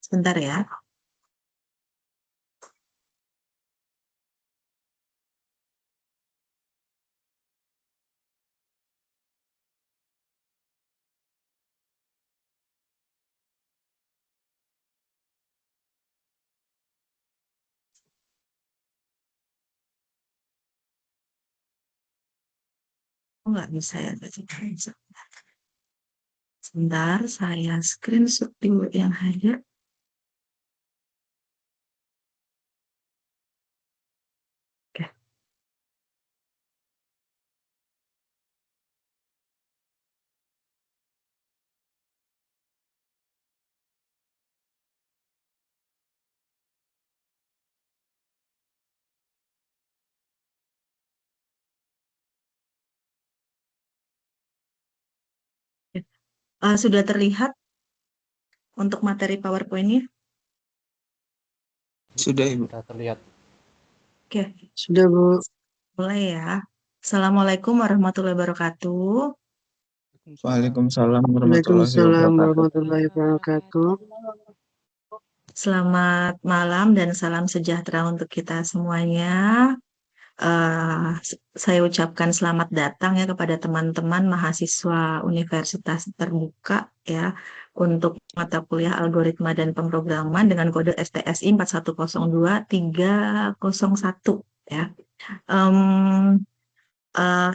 Sebentar ya. Oh, nggak bisa ya. Sebentar, saya screenshot dulu yang hadir. Oke. Sudah terlihat untuk materi PowerPoint-nya? Sudah, Ibu. Sudah terlihat. Oke, Sudah, Bu. mulai ya. Assalamualaikum warahmatullahi wabarakatuh. Waalaikumsalam warahmatullahi Waalaikumsalam wabarakatuh. warahmatullahi wabarakatuh. Selamat malam dan salam sejahtera untuk kita semuanya. Saya ucapkan selamat datang ya kepada teman-teman mahasiswa Universitas Terbuka ya untuk mata kuliah Algoritma dan Pemrograman dengan kode STSI 4102301 ya.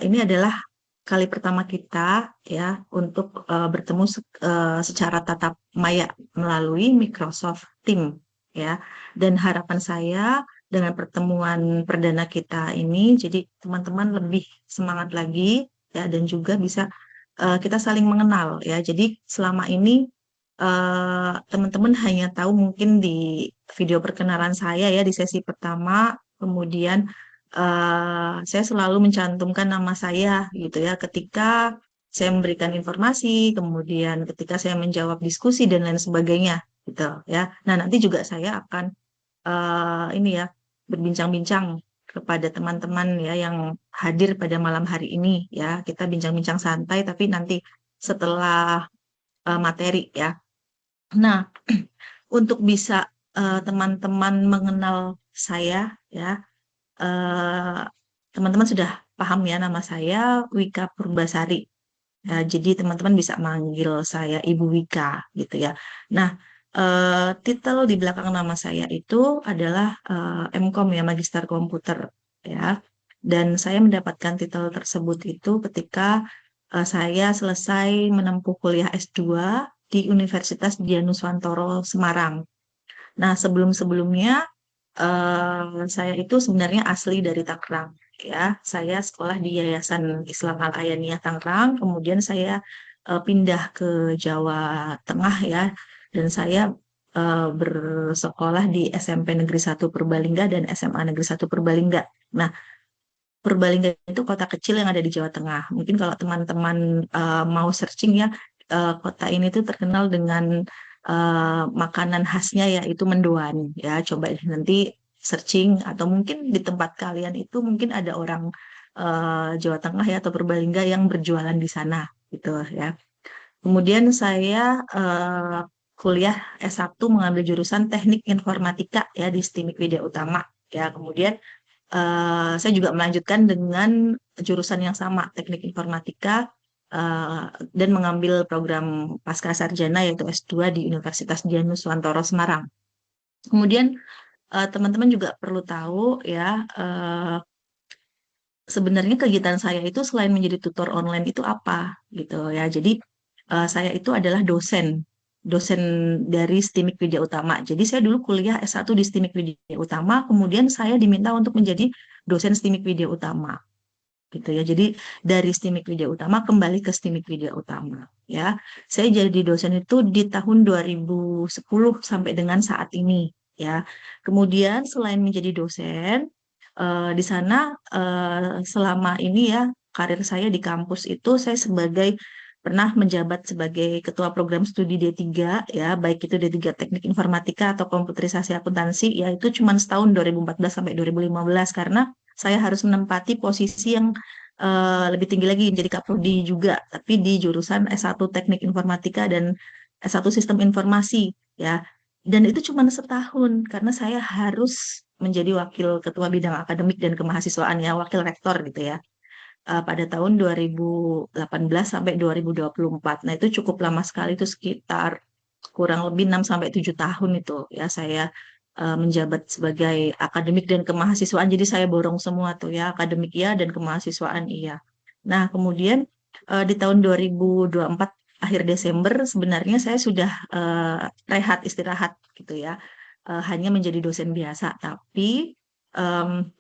Ini adalah kali pertama kita ya untuk bertemu secara tatap maya melalui Microsoft Teams ya. Dan harapan saya dengan pertemuan perdana kita ini, jadi teman-teman lebih semangat lagi ya dan juga bisa kita saling mengenal ya. Jadi selama ini teman-teman hanya tahu mungkin di video perkenalan saya ya di sesi pertama, kemudian saya selalu mencantumkan nama saya gitu ya ketika saya memberikan informasi, kemudian ketika saya menjawab diskusi dan lain sebagainya gitu ya. Nah, nanti juga saya akan ini ya berbincang-bincang kepada teman-teman ya yang hadir pada malam hari ini ya. Kita bincang-bincang santai tapi nanti setelah materi ya. Nah, untuk bisa teman-teman mengenal saya ya, teman-teman sudah paham ya nama saya Wika Purbasari. Jadi teman-teman bisa manggil saya Ibu Wika gitu ya. Nah, titel di belakang nama saya itu adalah MKOM ya, Magister Komputer ya. Dan saya mendapatkan titel tersebut itu ketika saya selesai menempuh kuliah S2 di Universitas Dianuswantoro Semarang. Nah, sebelum-sebelumnya saya itu sebenarnya asli dari Tangerang ya. Saya sekolah di Yayasan Islam Al Ayaniyah Tangerang, kemudian saya pindah ke Jawa Tengah ya, dan saya bersekolah di SMP Negeri 1 Purbalingga dan SMA Negeri 1 Purbalingga. Nah, Purbalingga itu kota kecil yang ada di Jawa Tengah. Mungkin kalau teman-teman mau searching ya, kota ini tuh terkenal dengan makanan khasnya yaitu mendoan ya. Coba nanti searching atau mungkin di tempat kalian itu mungkin ada orang Jawa Tengah ya atau Purbalingga yang berjualan di sana gitu ya. Kemudian saya kuliah S1 mengambil jurusan Teknik Informatika ya di STIMIK Widya Utama ya. Kemudian saya juga melanjutkan dengan jurusan yang sama, Teknik Informatika, dan mengambil program Pascasarjana yaitu S2 di Universitas Dianuswantoro Semarang. Kemudian teman-teman juga perlu tahu ya, sebenarnya kegiatan saya itu selain menjadi tutor online itu apa gitu ya. Jadi saya itu adalah dosen dari STIMIK Widya Utama. Jadi saya dulu kuliah S1 di STIMIK Widya Utama, kemudian saya diminta untuk menjadi dosen STIMIK Widya Utama. Gitu ya. Jadi dari STIMIK Widya Utama kembali ke STIMIK Widya Utama ya. Saya jadi dosen itu di tahun 2010 sampai dengan saat ini ya. Kemudian selain menjadi dosen di sana selama ini ya karir saya di kampus itu saya pernah menjabat sebagai ketua program studi D3 ya, baik itu D3 Teknik Informatika atau Komputerisasi Akuntansi ya, itu cuma setahun 2014 sampai 2015 karena saya harus menempati posisi yang lebih tinggi lagi jadi Kaprodi juga, tapi di jurusan S1 Teknik Informatika dan S1 Sistem Informasi ya. Dan itu cuma setahun karena saya harus menjadi wakil ketua bidang akademik dan kemahasiswaan ya, wakil rektor gitu ya. Pada tahun 2018 sampai 2024. Nah, itu cukup lama sekali, itu sekitar kurang lebih 6 sampai 7 tahun itu ya saya menjabat sebagai akademik dan kemahasiswaan. Jadi saya borong semua tuh ya, akademik iya dan kemahasiswaan iya. Nah, kemudian di tahun 2024 akhir Desember sebenarnya saya sudah rehat istirahat gitu ya. Hanya menjadi dosen biasa, tapi em,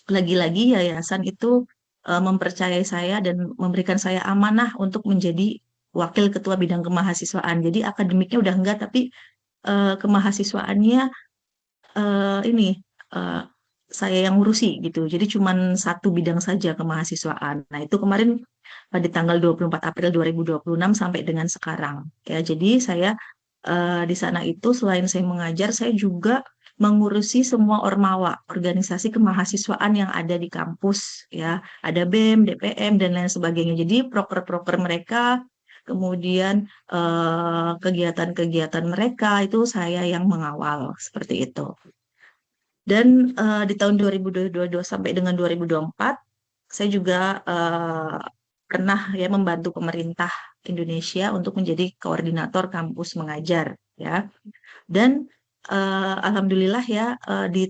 lagi-lagi yayasan itu mempercayai saya dan memberikan saya amanah untuk menjadi wakil ketua bidang kemahasiswaan. Jadi akademiknya udah enggak, tapi kemahasiswaannya ini eh, saya yang ngurusi gitu. Jadi cuman satu bidang saja kemahasiswaan. Nah, itu kemarin pada tanggal 24 April 2026 sampai dengan sekarang. Ya, jadi saya di sana itu selain saya mengajar, saya juga mengurusi semua ormawa, organisasi kemahasiswaan yang ada di kampus ya. Ada BEM, DPM dan lain sebagainya. Jadi proker-proker mereka, kemudian kegiatan-kegiatan mereka itu saya yang mengawal seperti itu. Dan di tahun 2022 sampai dengan 2024, saya juga pernah ya membantu pemerintah Indonesia untuk menjadi koordinator kampus mengajar ya. Dan alhamdulillah ya di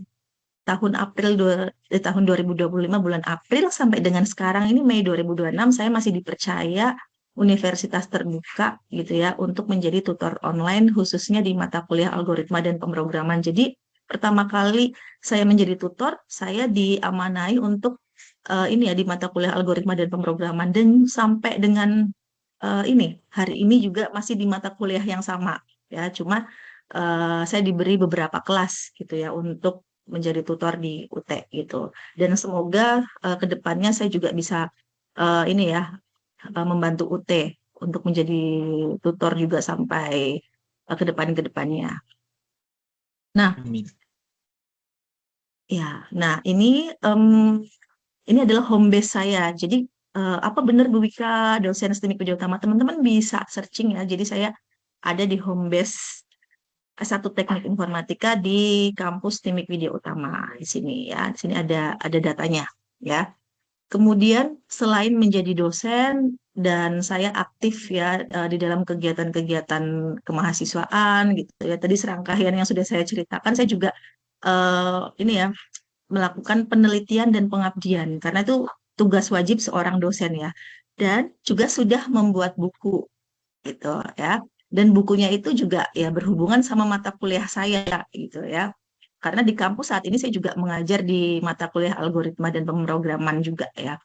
tahun 2025 bulan April sampai dengan sekarang ini Mei 2026 saya masih dipercaya universitas terbuka gitu ya untuk menjadi tutor online khususnya di mata kuliah algoritma dan pemrograman. Jadi pertama kali saya menjadi tutor, saya diamanai untuk ini ya di mata kuliah algoritma dan pemrograman dan sampai dengan ini hari ini juga masih di mata kuliah yang sama ya. Cuma saya diberi beberapa kelas gitu ya untuk menjadi tutor di UT gitu. Dan semoga ke depannya saya juga bisa ini ya membantu UT untuk menjadi tutor juga sampai ke depannya. Nah, Amin. ya, nah ini adalah home base saya. Jadi apa benar Bu Wika dosen STEMIK Widya Utama? Teman-teman bisa searching ya. Jadi saya ada di home base S1 Teknik Informatika di kampus STEMIK Widya Utama di sini ya. Di sini ada datanya ya. Kemudian selain menjadi dosen dan saya aktif ya di dalam kegiatan-kegiatan kemahasiswaan gitu ya. Tadi serangkaian yang sudah saya ceritakan, saya juga ini ya melakukan penelitian dan pengabdian karena itu tugas wajib seorang dosen ya. Dan juga sudah membuat buku gitu ya. Dan bukunya itu juga ya berhubungan sama mata kuliah saya gitu ya. Karena di kampus saat ini saya juga mengajar di mata kuliah algoritma dan pemrograman juga ya.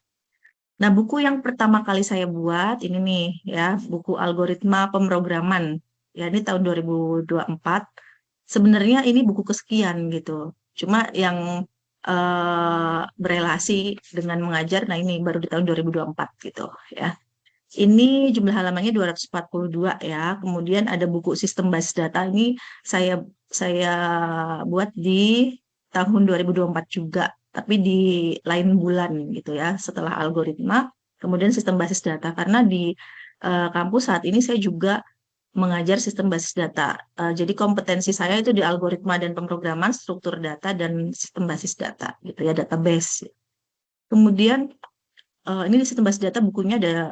Nah, buku yang pertama kali saya buat ini nih ya, buku algoritma pemrograman. Ya, ini tahun 2024. Sebenarnya ini buku kesekian gitu. Cuma yang berelasi dengan mengajar, nah ini baru di tahun 2024 gitu ya. Ini jumlah halamannya 242 ya. Kemudian ada buku sistem basis data ini saya buat di tahun 2024 juga, tapi di lain bulan gitu ya, setelah algoritma, kemudian sistem basis data karena di kampus saat ini saya juga mengajar sistem basis data. Jadi kompetensi saya itu di algoritma dan pemrograman, struktur data dan sistem basis data gitu ya, database. Kemudian ini di sistem basis data bukunya ada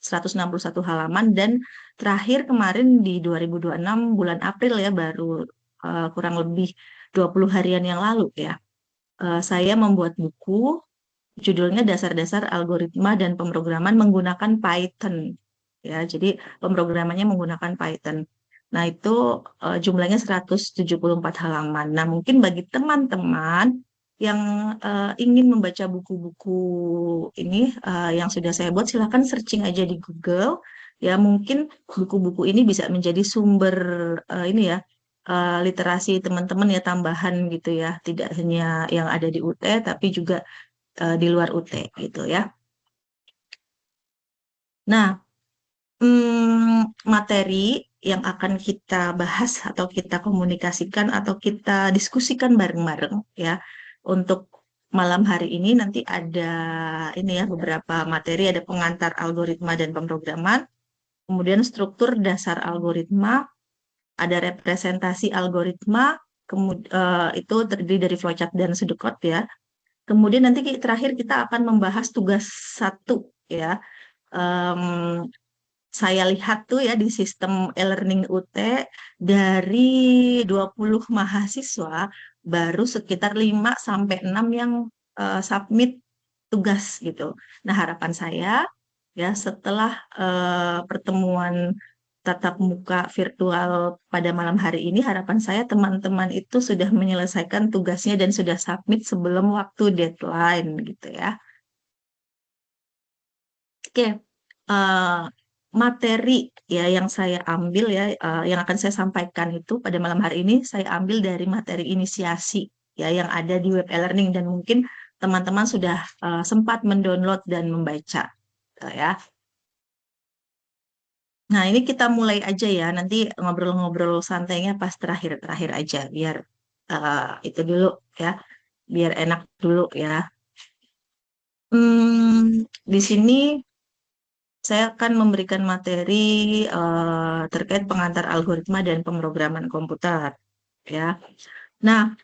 161 halaman dan terakhir kemarin di 2026 bulan April ya baru kurang lebih 20 harian yang lalu ya. Saya membuat buku judulnya Dasar-dasar Algoritma dan Pemrograman menggunakan Python. Ya, jadi pemrogramannya menggunakan Python. Nah, itu jumlahnya 174 halaman. Nah, mungkin bagi teman-teman yang ingin membaca buku-buku ini yang sudah saya buat, silakan searching aja di Google. Ya, mungkin buku-buku ini bisa menjadi sumber ini ya literasi teman-teman ya tambahan gitu ya. Tidak hanya yang ada di UT, tapi juga di luar UT gitu ya. Nah, materi yang akan kita bahas atau kita komunikasikan atau kita diskusikan bareng-bareng ya untuk malam hari ini nanti ada ini ya beberapa materi, ada pengantar algoritma dan pemrograman, kemudian struktur dasar algoritma, ada representasi algoritma, kemudian itu terdiri dari flowchart dan pseudocode ya. Kemudian nanti terakhir kita akan membahas tugas satu ya. Em, saya lihat tuh ya di sistem e-learning UT dari 20 mahasiswa baru sekitar 5 sampai 6 yang submit tugas gitu. Nah, harapan saya ya setelah pertemuan tatap muka virtual pada malam hari ini, harapan saya teman-teman itu sudah menyelesaikan tugasnya dan sudah submit sebelum waktu deadline gitu ya. Oke, eh, materi ya yang saya ambil ya, yang akan saya sampaikan itu pada malam hari ini saya ambil dari materi inisiasi ya yang ada di web e-learning dan mungkin teman-teman sudah sempat mendownload dan membaca ya. Nah, ini kita mulai aja ya. Nanti ngobrol-ngobrol santainya pas terakhir-terakhir aja biar itu dulu ya, biar enak dulu ya. Di sini saya akan memberikan materi terkait pengantar algoritma dan pemrograman komputer ya. Nah,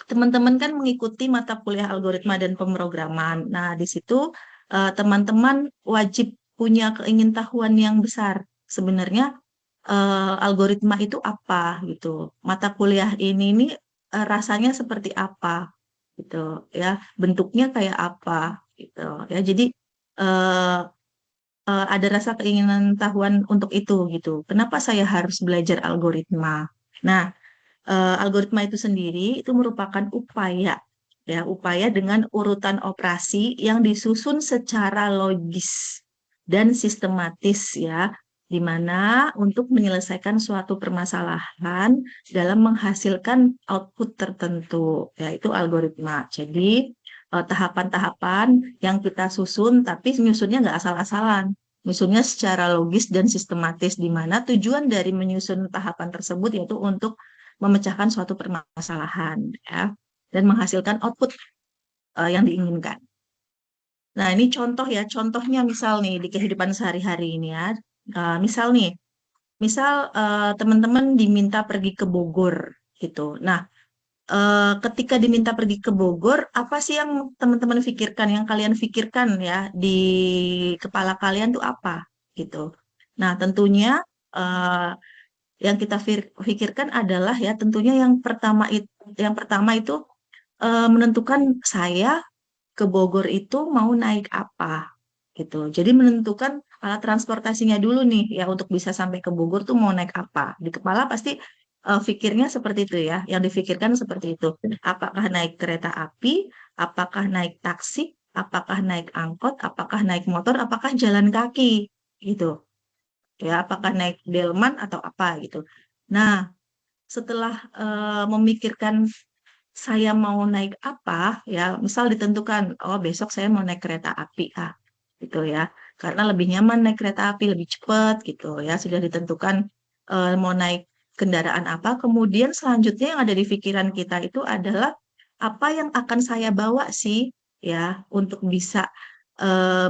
teman-teman kan mengikuti mata kuliah algoritma dan pemrograman. Nah, di situ teman-teman wajib punya keingintahuan yang besar. Sebenarnya algoritma itu apa gitu. Mata kuliah ini nih rasanya seperti apa gitu ya. Bentuknya kayak apa gitu ya. Jadi eh, ada rasa keinginan tahuan untuk itu gitu. Kenapa saya harus belajar algoritma? Nah, algoritma itu sendiri itu merupakan upaya ya, upaya dengan urutan operasi yang disusun secara logis dan sistematis ya, di mana untuk menyelesaikan suatu permasalahan dalam menghasilkan output tertentu, yaitu algoritma. Jadi tahapan-tahapan yang kita susun, tapi nyusunnya nggak asal-asalan. Nyusunnya secara logis dan sistematis, di mana tujuan dari menyusun tahapan tersebut yaitu untuk memecahkan suatu permasalahan ya dan menghasilkan output yang diinginkan. Nah, ini contoh ya, contohnya misal nih di kehidupan sehari-hari ini ya. Misal nih, misal teman-teman diminta pergi ke Bogor gitu. Nah, ketika diminta pergi ke Bogor, apa sih yang teman-teman pikirkan, yang kalian pikirkan ya di kepala kalian tuh apa gitu. Nah, tentunya eh, yang kita pikirkan adalah ya tentunya yang pertama itu menentukan saya ke Bogor itu mau naik apa gitu. Jadi menentukan alat transportasinya dulu nih ya untuk bisa sampai ke Bogor tuh mau naik apa. Di kepala pasti pikirnya seperti itu ya. Yang difikirkan seperti itu. Apakah naik kereta api, apakah naik taksi, apakah naik angkot, apakah naik motor, apakah jalan kaki gitu. Ya, apakah naik delman atau apa gitu. Nah, setelah memikirkan saya mau naik apa, ya, misal ditentukan, oh besok saya mau naik kereta api, gitu ya, karena lebih nyaman naik kereta api, lebih cepat, gitu ya, sudah ditentukan mau naik kendaraan apa, kemudian selanjutnya yang ada di pikiran kita itu adalah apa yang akan saya bawa sih, ya, untuk bisa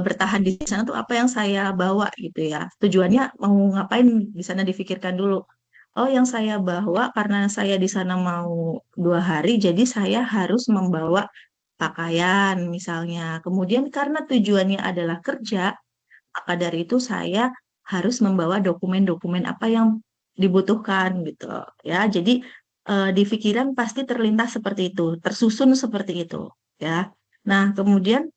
bertahan di sana tuh apa yang saya bawa gitu ya, tujuannya mau ngapain di sana difikirkan dulu. Oh, yang saya bawa karena saya di sana mau 2 hari, jadi saya harus membawa pakaian misalnya. Kemudian karena tujuannya adalah kerja, maka dari itu saya harus membawa dokumen-dokumen apa yang dibutuhkan gitu ya. Jadi di pikiran pasti terlintas seperti itu, tersusun seperti itu ya. Nah, kemudian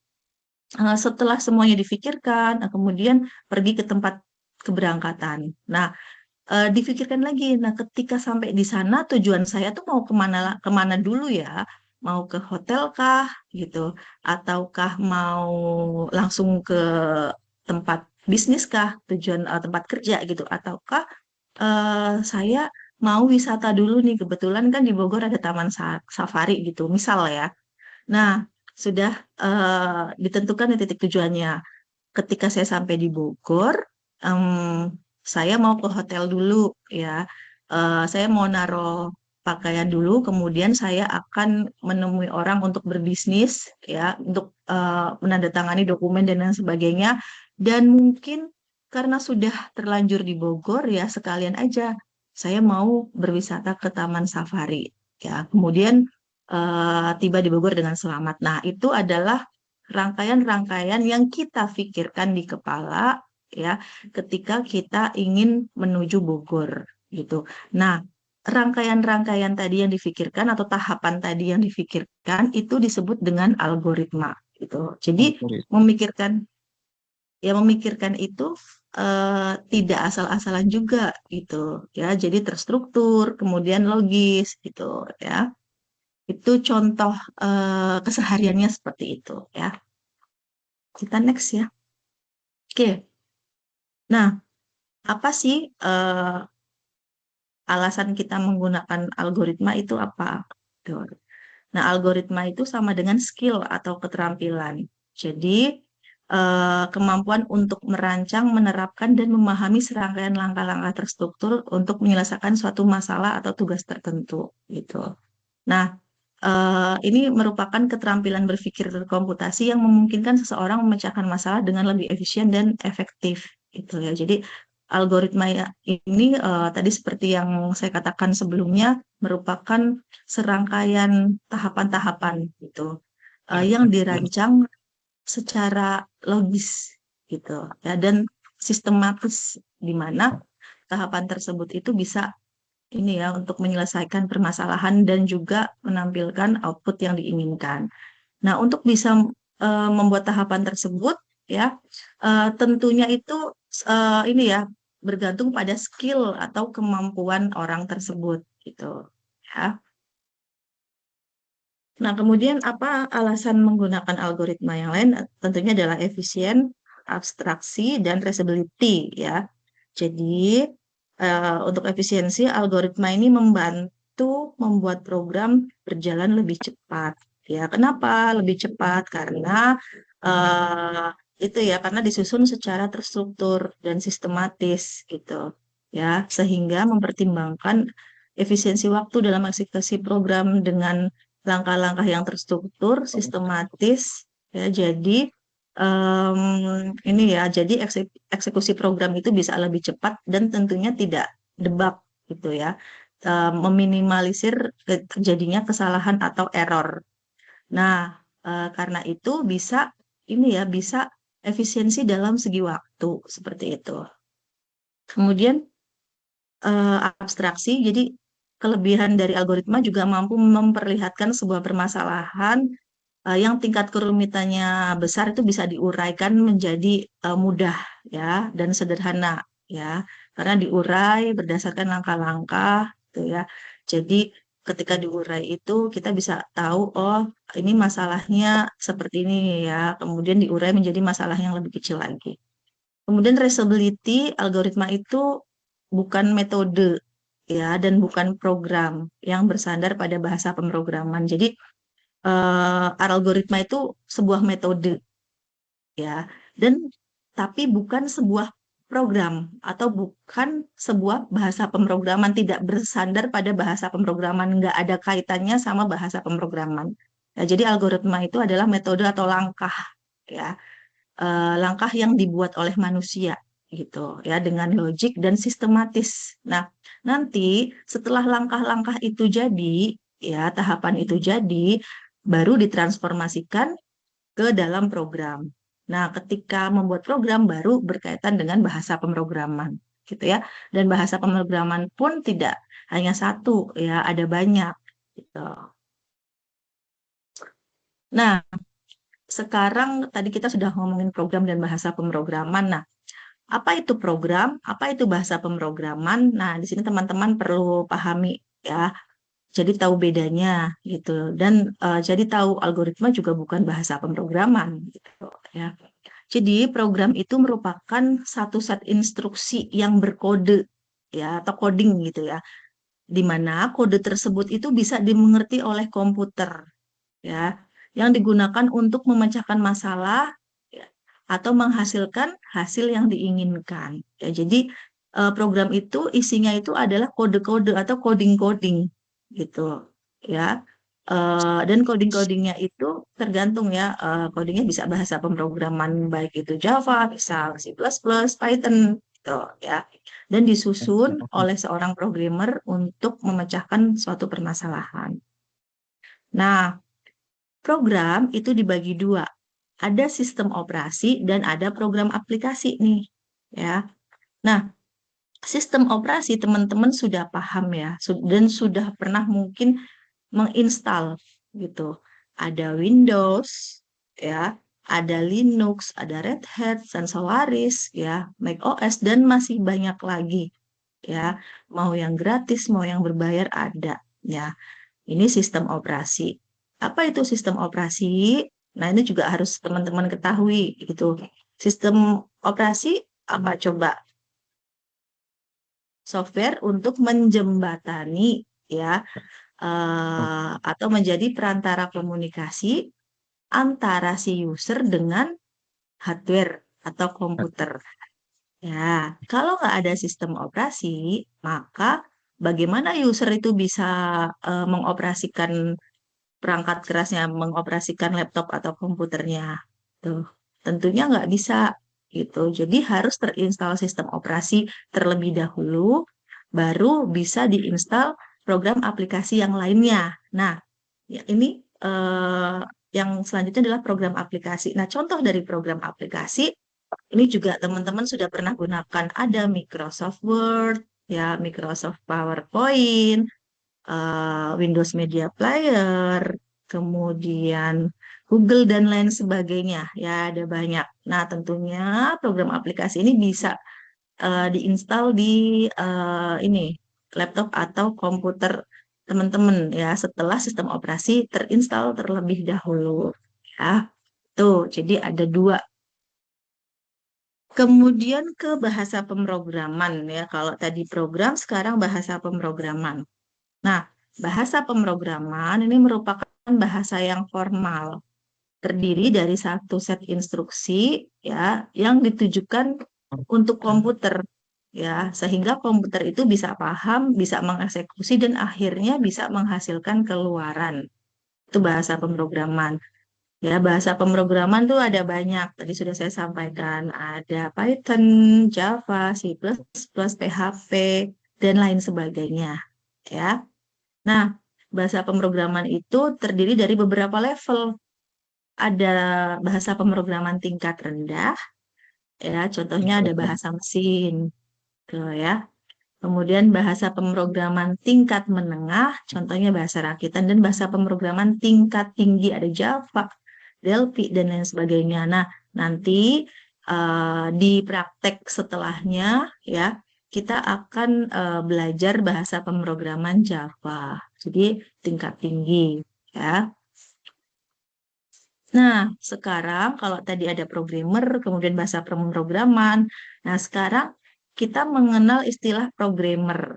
setelah semuanya difikirkan, kemudian pergi ke tempat keberangkatan. Nah, difikirkan lagi. Nah, ketika sampai di sana tujuan saya tuh mau kemana kemana dulu ya? Mau ke hotel kah gitu? Ataukah mau langsung ke tempat bisnis kah? Tujuan tempat kerja gitu? Ataukah saya mau wisata dulu nih? Kebetulan kan di Bogor ada Taman Safari gitu, misal ya. Nah, sudah ditentukan di titik tujuannya. Ketika saya sampai di Bogor, em, saya mau ke hotel dulu ya. Saya mau naruh pakaian dulu, kemudian saya akan menemui orang untuk berbisnis, ya, untuk menandatangani dokumen dan lain sebagainya. Dan mungkin karena sudah terlanjur di Bogor, ya sekalian aja saya mau berwisata ke Taman Safari, ya. Kemudian tiba di Bogor dengan selamat. Nah, itu adalah rangkaian-rangkaian yang kita pikirkan di kepala, ya, ketika kita ingin menuju Bogor, gitu. Nah, rangkaian-rangkaian tadi yang difikirkan atau tahapan tadi yang difikirkan itu disebut dengan algoritma, gitu. Jadi Algoritma. memikirkan itu tidak asal-asalan juga, gitu, ya. Jadi terstruktur, kemudian logis, gitu, ya. Itu contoh kesehariannya seperti itu, ya. Kita next, ya. Oke. Nah, apa sih alasan kita menggunakan algoritma itu apa? Tuh. Nah, algoritma itu sama dengan skill atau keterampilan. Jadi, kemampuan untuk merancang, menerapkan, dan memahami serangkaian langkah-langkah terstruktur untuk menyelesaikan suatu masalah atau tugas tertentu, gitu. Nah, ini merupakan keterampilan berpikir komputasi yang memungkinkan seseorang memecahkan masalah dengan lebih efisien dan efektif, gitu ya. Jadi algoritma ini tadi seperti yang saya katakan sebelumnya merupakan serangkaian tahapan-tahapan, gitu, yang dirancang secara logis, gitu ya, dan sistematis, di mana tahapan tersebut itu bisa ini ya untuk menyelesaikan permasalahan dan juga menampilkan output yang diinginkan. Nah, untuk bisa membuat tahapan tersebut, ya, tentunya itu ini ya bergantung pada skill atau kemampuan orang tersebut, gitu ya. Nah, kemudian apa alasan menggunakan algoritma yang lain? Tentunya adalah efisien, abstraksi, dan reusability, ya. Jadi, untuk efisiensi, algoritma ini membantu membuat program berjalan lebih cepat. Ya, kenapa lebih cepat? Karena eh, itu ya, karena disusun secara terstruktur dan sistematis, gitu. Ya, sehingga mempertimbangkan efisiensi waktu dalam eksekusi program dengan langkah-langkah yang terstruktur, sistematis, ya. Jadi ini ya, jadi eksekusi program itu bisa lebih cepat dan tentunya tidak debug, gitu ya. Meminimalisir terjadinya kesalahan atau error. Nah, karena itu bisa ini ya, bisa efisiensi dalam segi waktu seperti itu. Kemudian abstraksi, jadi kelebihan dari algoritma juga mampu memperlihatkan sebuah permasalahan yang tingkat kerumitannya besar itu bisa diuraikan menjadi mudah, ya, dan sederhana, ya, karena diurai berdasarkan langkah-langkah, gitu ya. Jadi ketika diurai itu kita bisa tahu, oh ini masalahnya seperti ini, ya, kemudian diurai menjadi masalah yang lebih kecil lagi. Kemudian reusability, algoritma itu bukan metode, ya, dan bukan program yang bersandar pada bahasa pemrograman. Jadi algoritma itu sebuah metode, ya, dan tapi bukan sebuah program atau bukan sebuah bahasa pemrograman, tidak bersandar pada bahasa pemrograman, nggak ada kaitannya sama bahasa pemrograman. Nah, jadi algoritma itu adalah metode atau langkah, ya, langkah yang dibuat oleh manusia, gitu ya, dengan logik dan sistematis. Nah, nanti setelah langkah-langkah itu jadi, ya, tahapan itu jadi, baru ditransformasikan ke dalam program. Nah, ketika membuat program baru berkaitan dengan bahasa pemrograman, gitu ya. Dan bahasa pemrograman pun tidak hanya satu, ya, ada banyak, gitu. Nah, sekarang tadi kita sudah ngomongin program dan bahasa pemrograman. Nah, apa itu program? Apa itu bahasa pemrograman? Nah, di sini teman-teman perlu pahami, ya. Jadi tahu bedanya, gitu. Dan jadi tahu algoritma juga bukan bahasa pemrograman, gitu ya. Jadi program itu merupakan satu set instruksi yang berkode, ya, atau coding, gitu ya, di mana kode tersebut itu bisa dimengerti oleh komputer, ya, yang digunakan untuk memecahkan masalah, ya, atau menghasilkan hasil yang diinginkan. Ya, jadi program itu isinya itu adalah kode-kode atau coding-coding, gitu ya. Dan coding-codingnya itu tergantung ya, codingnya bisa bahasa pemrograman baik itu Java, bisa C++, Python gitu ya. Dan disusun oleh seorang programmer untuk memecahkan suatu permasalahan. Nah, program itu dibagi dua. Ada sistem operasi dan ada program aplikasi nih, ya. Nah, sistem operasi teman-teman sudah paham ya, dan sudah pernah mungkin menginstal gitu. Ada Windows, ya, ada Linux, ada Red Hat, dan Solaris, ya, macOS, dan masih banyak lagi, ya. Mau yang gratis, mau yang berbayar ada, ya. Ini sistem operasi. Apa itu sistem operasi? Nah, ini juga harus teman-teman ketahui gitu. Sistem operasi apa coba? Software untuk menjembatani ya, atau menjadi perantara komunikasi antara si user dengan hardware atau komputer. Ya, kalau nggak ada sistem operasi, maka bagaimana user itu bisa mengoperasikan perangkat kerasnya, mengoperasikan laptop atau komputernya? Tuh, tentunya nggak bisa gitu. Jadi harus terinstall sistem operasi terlebih dahulu, baru bisa diinstal program aplikasi yang lainnya. Nah, ya ini yang selanjutnya adalah program aplikasi. Nah, contoh dari program aplikasi ini juga teman-teman sudah pernah gunakan, ada Microsoft Word, ya Microsoft PowerPoint, Windows Media Player, kemudian Google dan lain sebagainya. Ya, ada banyak. Nah, tentunya program aplikasi ini bisa diinstal di ini laptop atau komputer teman-teman ya setelah sistem operasi terinstall terlebih dahulu. Ya, tuh. Jadi ada dua. Kemudian ke bahasa pemrograman ya. Kalau tadi program, sekarang bahasa pemrograman. Nah, bahasa pemrograman ini merupakan bahasa yang formal, terdiri dari satu set instruksi ya yang ditujukan untuk komputer ya, sehingga komputer itu bisa paham, bisa mengeksekusi dan akhirnya bisa menghasilkan keluaran. Itu bahasa pemrograman. Ya, bahasa pemrograman tuh ada banyak. Tadi sudah saya sampaikan, ada Python, Java, C++, PHP, dan lain sebagainya. Ya. Nah, bahasa pemrograman itu terdiri dari beberapa level. Ada bahasa pemrograman tingkat rendah, ya, contohnya ada bahasa mesin, tuh ya. Kemudian bahasa pemrograman tingkat menengah, contohnya bahasa rakitan, dan bahasa pemrograman tingkat tinggi ada Java, Delphi, dan lain sebagainya. Nah, nanti di praktek setelahnya ya kita akan belajar bahasa pemrograman Java. Jadi tingkat tinggi ya. Nah, sekarang kalau tadi ada programmer, kemudian bahasa pemrograman. Nah, sekarang kita mengenal istilah programmer.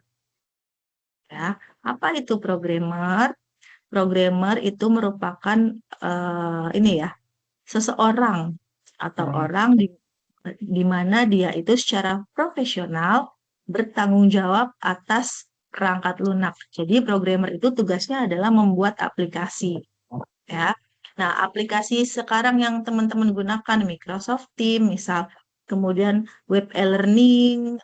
Ya, apa itu programmer? Programmer itu merupakan ini ya, seseorang atau orang di mana dia itu secara profesional bertanggung jawab atas perangkat lunak. Jadi programmer itu tugasnya adalah membuat aplikasi, ya. Nah, aplikasi sekarang yang teman-teman gunakan Microsoft Teams, misal, kemudian web e-learning,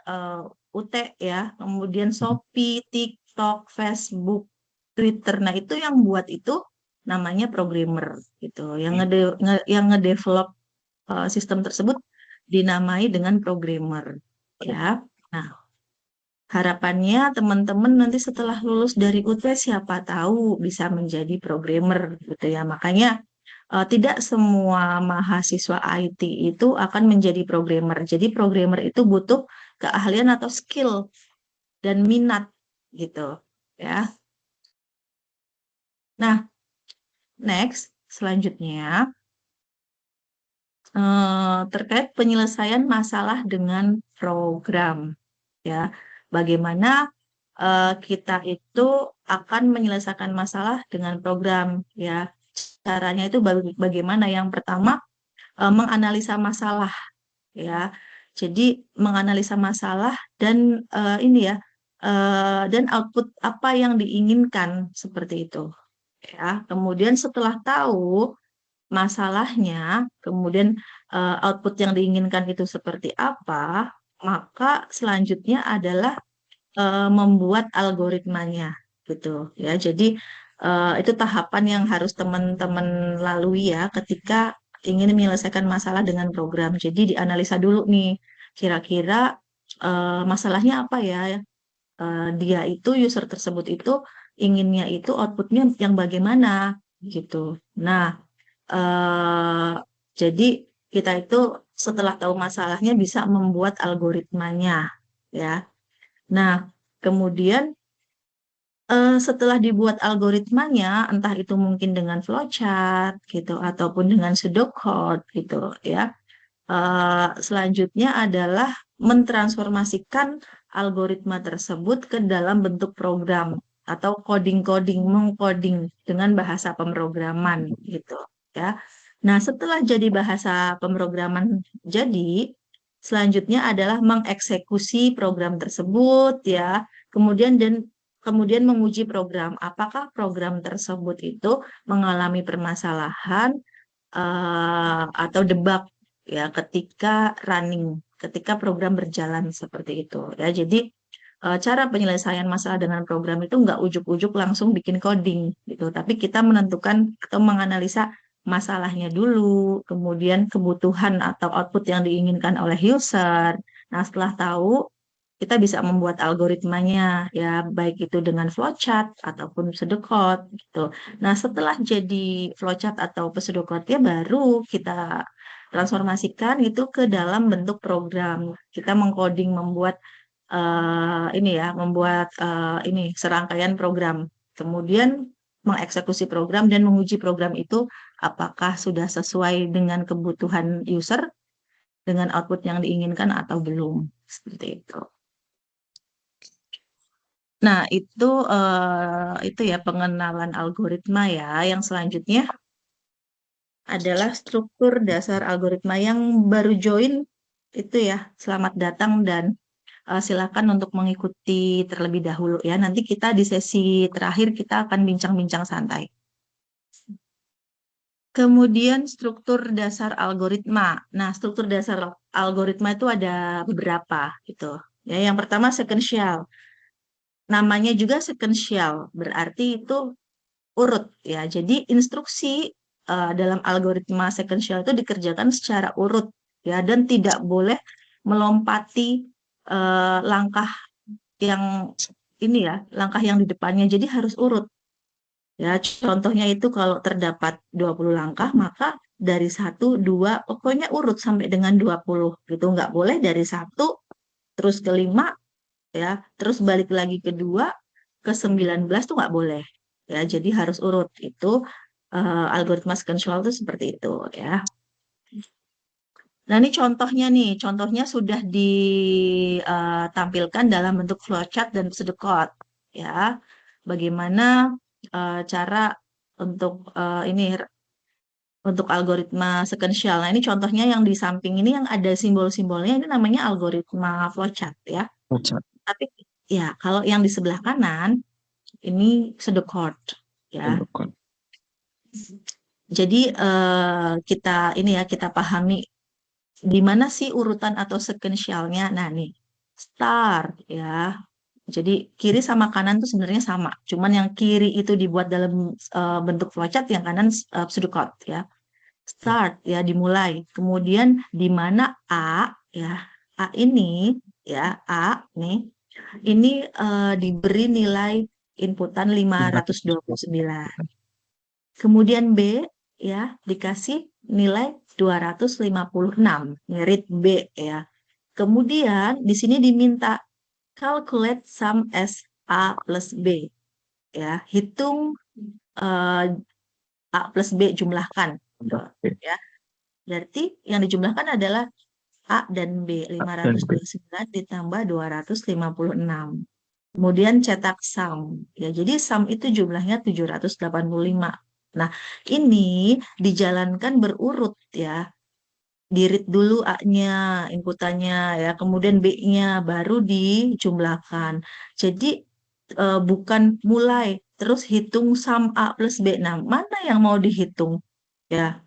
UT ya, kemudian Shopee, TikTok, Facebook, Twitter. Nah, itu yang buat itu namanya programmer gitu. Yang ngedevelop sistem tersebut dinamai dengan programmer ya. Nah, harapannya teman-teman nanti setelah lulus dari UT siapa tahu bisa menjadi programmer gitu ya. Makanya tidak semua mahasiswa IT itu akan menjadi programmer. Jadi programmer itu butuh keahlian atau skill dan minat gitu ya. Nah, next selanjutnya terkait penyelesaian masalah dengan program ya. Bagaimana kita itu akan menyelesaikan masalah dengan program ya. Caranya itu bagaimana? Yang pertama menganalisa masalah ya. Jadi menganalisa masalah dan ini ya dan output apa yang diinginkan seperti itu. Ya, kemudian setelah tahu masalahnya, kemudian output yang diinginkan itu seperti apa, maka selanjutnya adalah membuat algoritmanya gitu ya. Jadi itu tahapan yang harus teman-teman lalui ya ketika ingin menyelesaikan masalah dengan program. Jadi dianalisa dulu nih, kira-kira masalahnya apa ya? Dia itu user tersebut itu inginnya itu outputnya yang bagaimana gitu. Nah, eh, jadi kita itu setelah tahu masalahnya bisa membuat algoritmanya ya. Nah, kemudian setelah dibuat algoritmanya, entah itu mungkin dengan flowchart gitu ataupun dengan pseudocode gitu ya. Selanjutnya adalah mentransformasikan algoritma tersebut ke dalam bentuk program atau coding-coding, mengcoding dengan bahasa pemrograman gitu ya. Nah, setelah jadi bahasa pemrograman jadi, selanjutnya adalah mengeksekusi program tersebut ya. Kemudian menguji program. Apakah program tersebut itu mengalami permasalahan atau debug ya ketika running, ketika program berjalan seperti itu ya. Jadi cara penyelesaian masalah dengan program itu nggak ujuk-ujuk langsung bikin coding gitu, tapi kita menentukan atau menganalisa masalahnya dulu, kemudian kebutuhan atau output yang diinginkan oleh user. Nah, setelah tahu kita bisa membuat algoritmanya ya, baik itu dengan flowchart ataupun pseudocode gitu. Nah, setelah jadi flowchart atau pseudocode ya baru kita transformasikan itu ke dalam bentuk program. Kita mengcoding, membuat ini ya, membuat ini serangkaian program. Kemudian mengeksekusi program dan menguji program itu apakah sudah sesuai dengan kebutuhan user dengan output yang diinginkan atau belum. Seperti itu. Nah, itu ya pengenalan algoritma ya. Yang selanjutnya adalah struktur dasar algoritma yang baru join itu ya. Selamat datang dan silakan untuk mengikuti terlebih dahulu ya. Nanti kita di sesi terakhir kita akan bincang-bincang santai. Kemudian struktur dasar algoritma. Nah, struktur dasar algoritma itu ada beberapa gitu. Ya, yang pertama sequential. Namanya juga sequential, berarti itu urut ya. Jadi instruksi dalam algoritma sequential itu dikerjakan secara urut ya, dan tidak boleh melompati langkah yang ini ya, langkah yang di depannya. Jadi harus urut. Ya, contohnya itu kalau terdapat 20 langkah, maka dari satu, dua, pokoknya urut sampai dengan 20 gitu. Nggak boleh dari satu, terus ke 5, ya, terus balik lagi ke 2, ke 19 tuh nggak boleh. Ya, jadi harus urut. Itu algoritma sequential itu seperti itu ya. Nah, ini contohnya nih, contohnya sudah ditampilkan dalam bentuk flowchart dan pseudocode ya. Bagaimana cara untuk ini untuk algoritma sequential. Nah, ini contohnya yang di samping ini yang ada simbol-simbolnya ini namanya algoritma flowchart ya. Flowchart. Tapi ya, kalau yang di sebelah kanan ini pseudocode ya. Jadi kita ini ya kita pahami di mana sih urutan atau sequentialnya. Nah, nih start ya. Jadi kiri sama kanan tuh sebenarnya sama, cuman yang kiri itu dibuat dalam bentuk flowchart, yang kanan pseudocode ya. Start ya, dimulai. Kemudian di mana A ya, A ini ya, A nih, ini diberi nilai inputan 529. Kemudian B ya dikasih nilai 256, read B ya. Kemudian di sini diminta calculate sum as A plus B ya, hitung A plus B, jumlahkan ya. Berarti yang dijumlahkan adalah A dan B, 529 ditambah 256. Kemudian cetak sum ya. Jadi sum itu jumlahnya 785. Nah, ini dijalankan berurut ya. di-read dulu A-nya, inputannya ya, kemudian B-nya baru dijumlahkan. Jadi bukan mulai terus hitung sum A plus B. Nah, mana yang mau dihitung? Ya,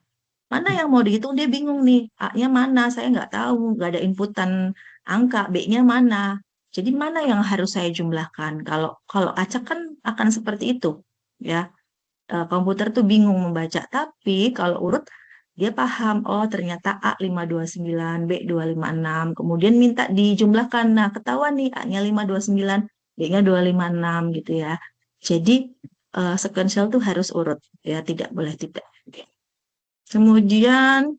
mana yang mau dihitung? Dia bingung nih. A-nya mana? Saya nggak tahu, nggak ada inputan angka. B-nya mana? Jadi mana yang harus saya jumlahkan? Kalau kalau acak kan akan seperti itu, ya. Komputer tuh bingung membaca. Tapi kalau urut dia paham, oh ternyata A 529, B 256. Kemudian minta dijumlahkan. Nah, ketahuan nih A-nya 529, B-nya 256 gitu ya. Jadi sequential tuh harus urut ya, tidak boleh tidak. Kemudian,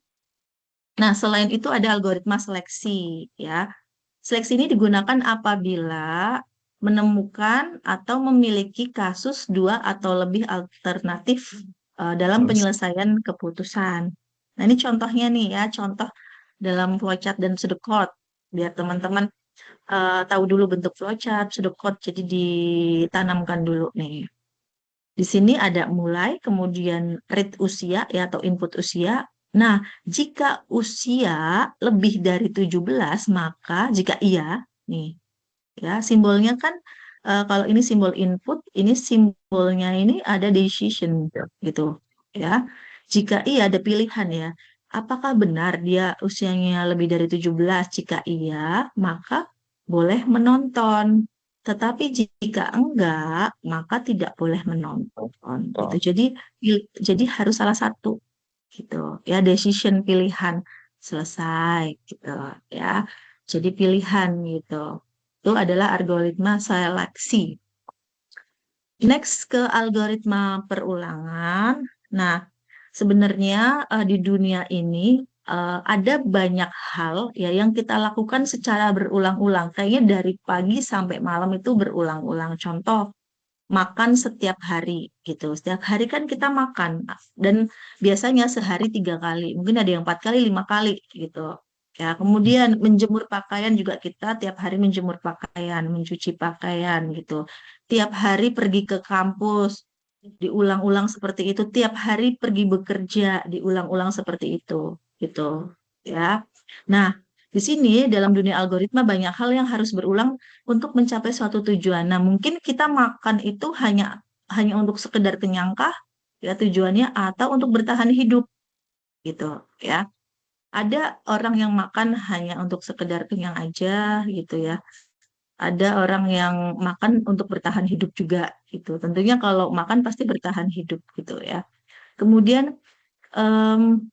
nah selain itu ada algoritma seleksi ya. Seleksi ini digunakan apabila menemukan atau memiliki kasus dua atau lebih alternatif dalam penyelesaian keputusan. Nah, ini contohnya nih ya, contoh dalam flowchart dan pseudocode. Biar teman-teman tahu dulu bentuk flowchart, pseudocode, jadi ditanamkan dulu nih. Di sini ada mulai, kemudian read usia ya atau input usia. Nah, jika usia lebih dari 17, maka jika iya, nih ya simbolnya kan kalau ini simbol input, ini simbolnya ini ada decision gitu ya. Jika iya ada pilihan ya. Apakah benar dia usianya lebih dari 17? Jika iya, maka boleh menonton. Tetapi jika enggak, maka tidak boleh menonton gitu. Jadi harus salah satu gitu ya, decision pilihan selesai gitu ya. Jadi pilihan gitu. Itu adalah algoritma seleksi. Next ke algoritma perulangan. Nah, sebenarnya di dunia ini ada banyak hal ya yang kita lakukan secara berulang-ulang. Kayaknya dari pagi sampai malam itu berulang-ulang. Contoh, makan setiap hari gitu. Setiap hari kan kita makan dan biasanya sehari 3 kali, mungkin ada yang 4 kali, 5 kali gitu. Ya, kemudian menjemur pakaian juga kita tiap hari menjemur pakaian, mencuci pakaian gitu. Tiap hari pergi ke kampus, diulang-ulang seperti itu. Tiap hari pergi bekerja, diulang-ulang seperti itu gitu. Ya. Nah, di sini dalam dunia algoritma banyak hal yang harus berulang untuk mencapai suatu tujuan. Nah, mungkin kita makan itu hanya hanya untuk sekedar kenyangkah ya tujuannya atau untuk bertahan hidup gitu ya. Ada orang yang makan hanya untuk sekedar kenyang aja gitu ya. Ada orang yang makan untuk bertahan hidup juga gitu. Tentunya kalau makan pasti bertahan hidup gitu ya. Kemudian em,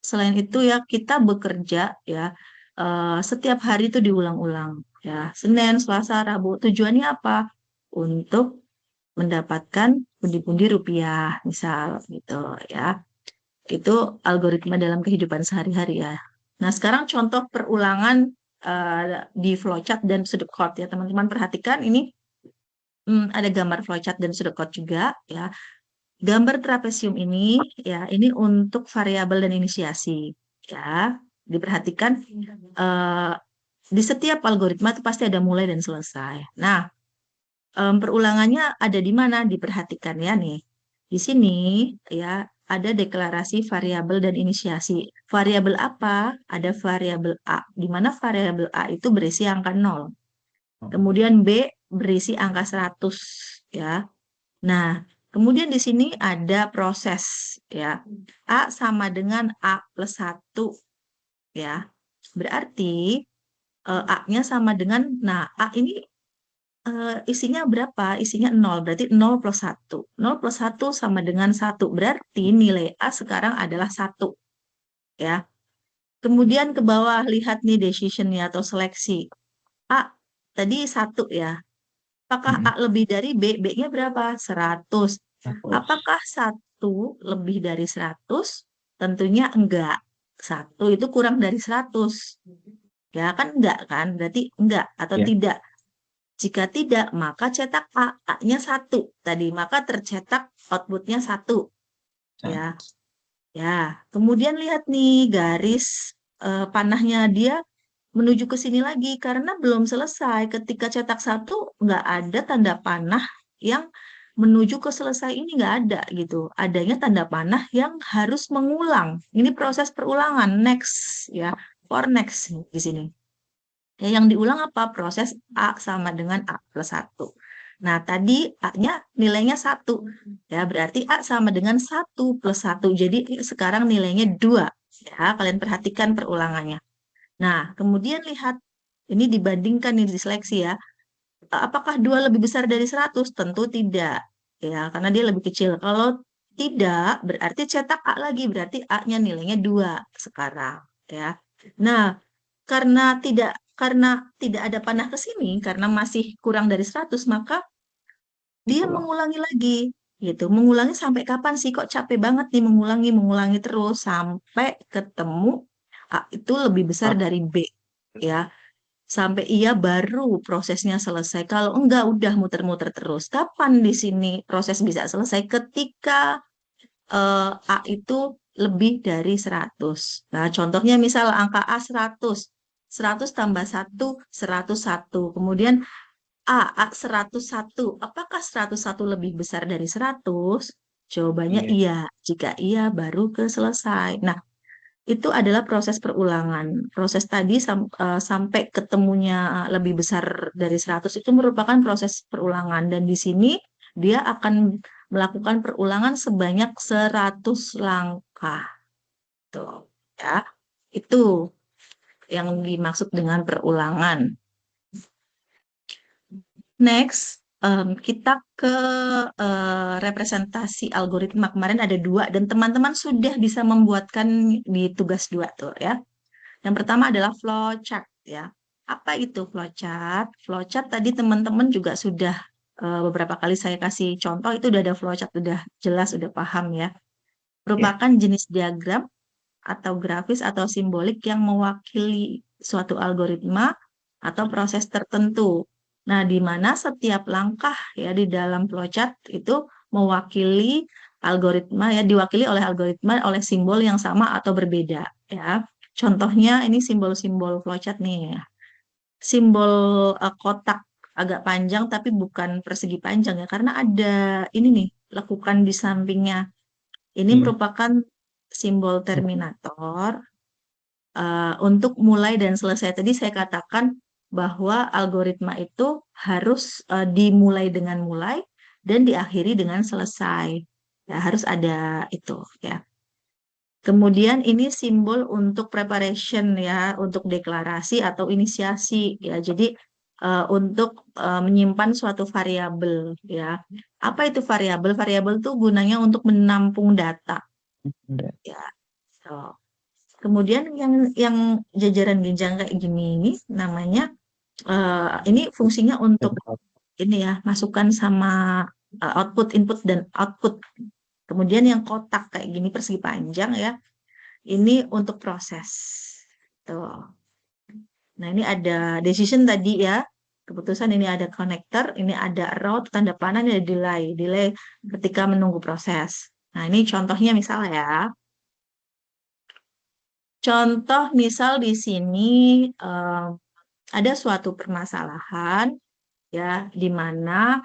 selain itu ya kita bekerja ya setiap hari itu diulang-ulang ya. Senin, Selasa, Rabu. Tujuannya apa? Untuk mendapatkan pundi-pundi rupiah misal gitu ya. Itu algoritma dalam kehidupan sehari-hari ya. Nah, sekarang contoh perulangan di flowchart dan pseudocode ya. Teman-teman perhatikan ini ada gambar flowchart dan pseudocode juga ya. Gambar trapesium ini ya, ini untuk variabel dan inisiasi ya. Diperhatikan eh, di setiap algoritma itu pasti ada mulai dan selesai. Nah, perulangannya ada di mana? Diperhatikan ya nih. Di sini ya ada deklarasi variabel dan inisiasi. Variabel apa? Ada variabel A, di mana variabel A itu berisi angka 0. Kemudian B berisi angka 100 ya. Nah, kemudian di sini ada proses ya. A sama dengan A plus 1 ya. Berarti A-nya sama dengan, nah A ini isinya berapa? Isinya 0, berarti 0 plus 1. 0 plus 1 sama dengan 1, berarti nilai A sekarang adalah 1 ya. Kemudian ke bawah lihat nih decision-nya atau seleksi. A tadi 1 ya. Apakah A lebih dari B? B-nya berapa? 100. Apakah 1 lebih dari 100? Tentunya enggak. 1 itu kurang dari 100. Ya kan enggak kan? Berarti enggak atau Ya. tidak. Jika tidak, maka cetak A. A-nya 1 tadi. Maka tercetak outputnya 1. Ya. Ya. Kemudian lihat nih garis panahnya dia menuju ke sini lagi karena belum selesai. Ketika cetak 1 nggak ada tanda panah yang menuju ke selesai ini nggak ada gitu. Adanya tanda panah yang harus mengulang. Ini proses perulangan, next ya, for next di sini. Ya, yang diulang apa? Proses A sama dengan A plus 1. Nah, tadi A-nya nilainya 1. Ya, berarti A sama dengan 1 plus 1. Jadi sekarang nilainya 2. Ya, kalian perhatikan perulangannya. Nah, kemudian lihat, ini dibandingkan nih di seleksi ya. Apakah 2 lebih besar dari 100? Tentu tidak. Ya, karena dia lebih kecil. Kalau tidak, berarti cetak A lagi. Berarti A-nya nilainya 2 sekarang. Ya. Nah, karena tidak ada panah ke sini, karena masih kurang dari 100, maka dia mengulangi lagi gitu. Mengulangi sampai kapan sih? Kok capek banget nih mengulangi terus sampai ketemu A itu lebih besar dari B ya. Sampai ia baru prosesnya selesai. Kalau enggak udah muter-muter terus. Kapan di sini proses bisa selesai? Ketika A itu lebih dari 100. Nah, contohnya misal angka A 100. 100 tambah 1, 101. Kemudian A 101. Apakah 101 lebih besar dari 100? Jawabannya Iya. iya. Jika iya, baru ke selesai. Nah, itu adalah proses perulangan. Proses tadi sampai ketemunya lebih besar dari 100 itu merupakan proses perulangan. Dan di sini dia akan melakukan perulangan sebanyak 100 langkah. Tuh, ya. Itu yang dimaksud dengan perulangan. Next, kita ke representasi algoritma. Kemarin ada 2 dan teman-teman sudah bisa membuatkan di tugas 2 tuh ya. Yang pertama adalah flowchart ya. Apa itu flowchart? Flowchart tadi teman-teman juga sudah beberapa kali saya kasih contoh itu udah ada flowchart, udah jelas, udah paham ya. Merupakan jenis diagram atau grafis atau simbolik yang mewakili suatu algoritma atau proses tertentu. Nah, di mana setiap langkah ya di dalam flowchart itu mewakili algoritma ya, diwakili oleh algoritma oleh simbol yang sama atau berbeda ya. Contohnya ini simbol-simbol flowchart nih ya. Simbol kotak agak panjang tapi bukan persegi panjang ya, karena ada ini nih lekukan di sampingnya. Ini Iya. merupakan simbol terminator. Untuk mulai dan selesai tadi saya katakan bahwa algoritma itu harus dimulai dengan mulai dan diakhiri dengan selesai. Ya, harus ada itu ya. Kemudian ini simbol untuk preparation ya, untuk deklarasi atau inisiasi ya. Jadi untuk menyimpan suatu variabel ya. Apa itu variabel? Variabel itu gunanya untuk menampung data Udah. ya. So, kemudian yang jajaran jenjang kayak gini ini namanya ini fungsinya untuk ini ya, masukan sama output, input dan output. Kemudian yang kotak kayak gini persegi panjang ya, ini untuk proses. Tuh. Nah, ini ada decision tadi ya. Keputusan ini ada connector, ini ada route, tanda panah, ini ada delay. Delay ketika menunggu proses. Nah, ini contohnya misalnya ya. Contoh misal di sini ada suatu permasalahan ya di mana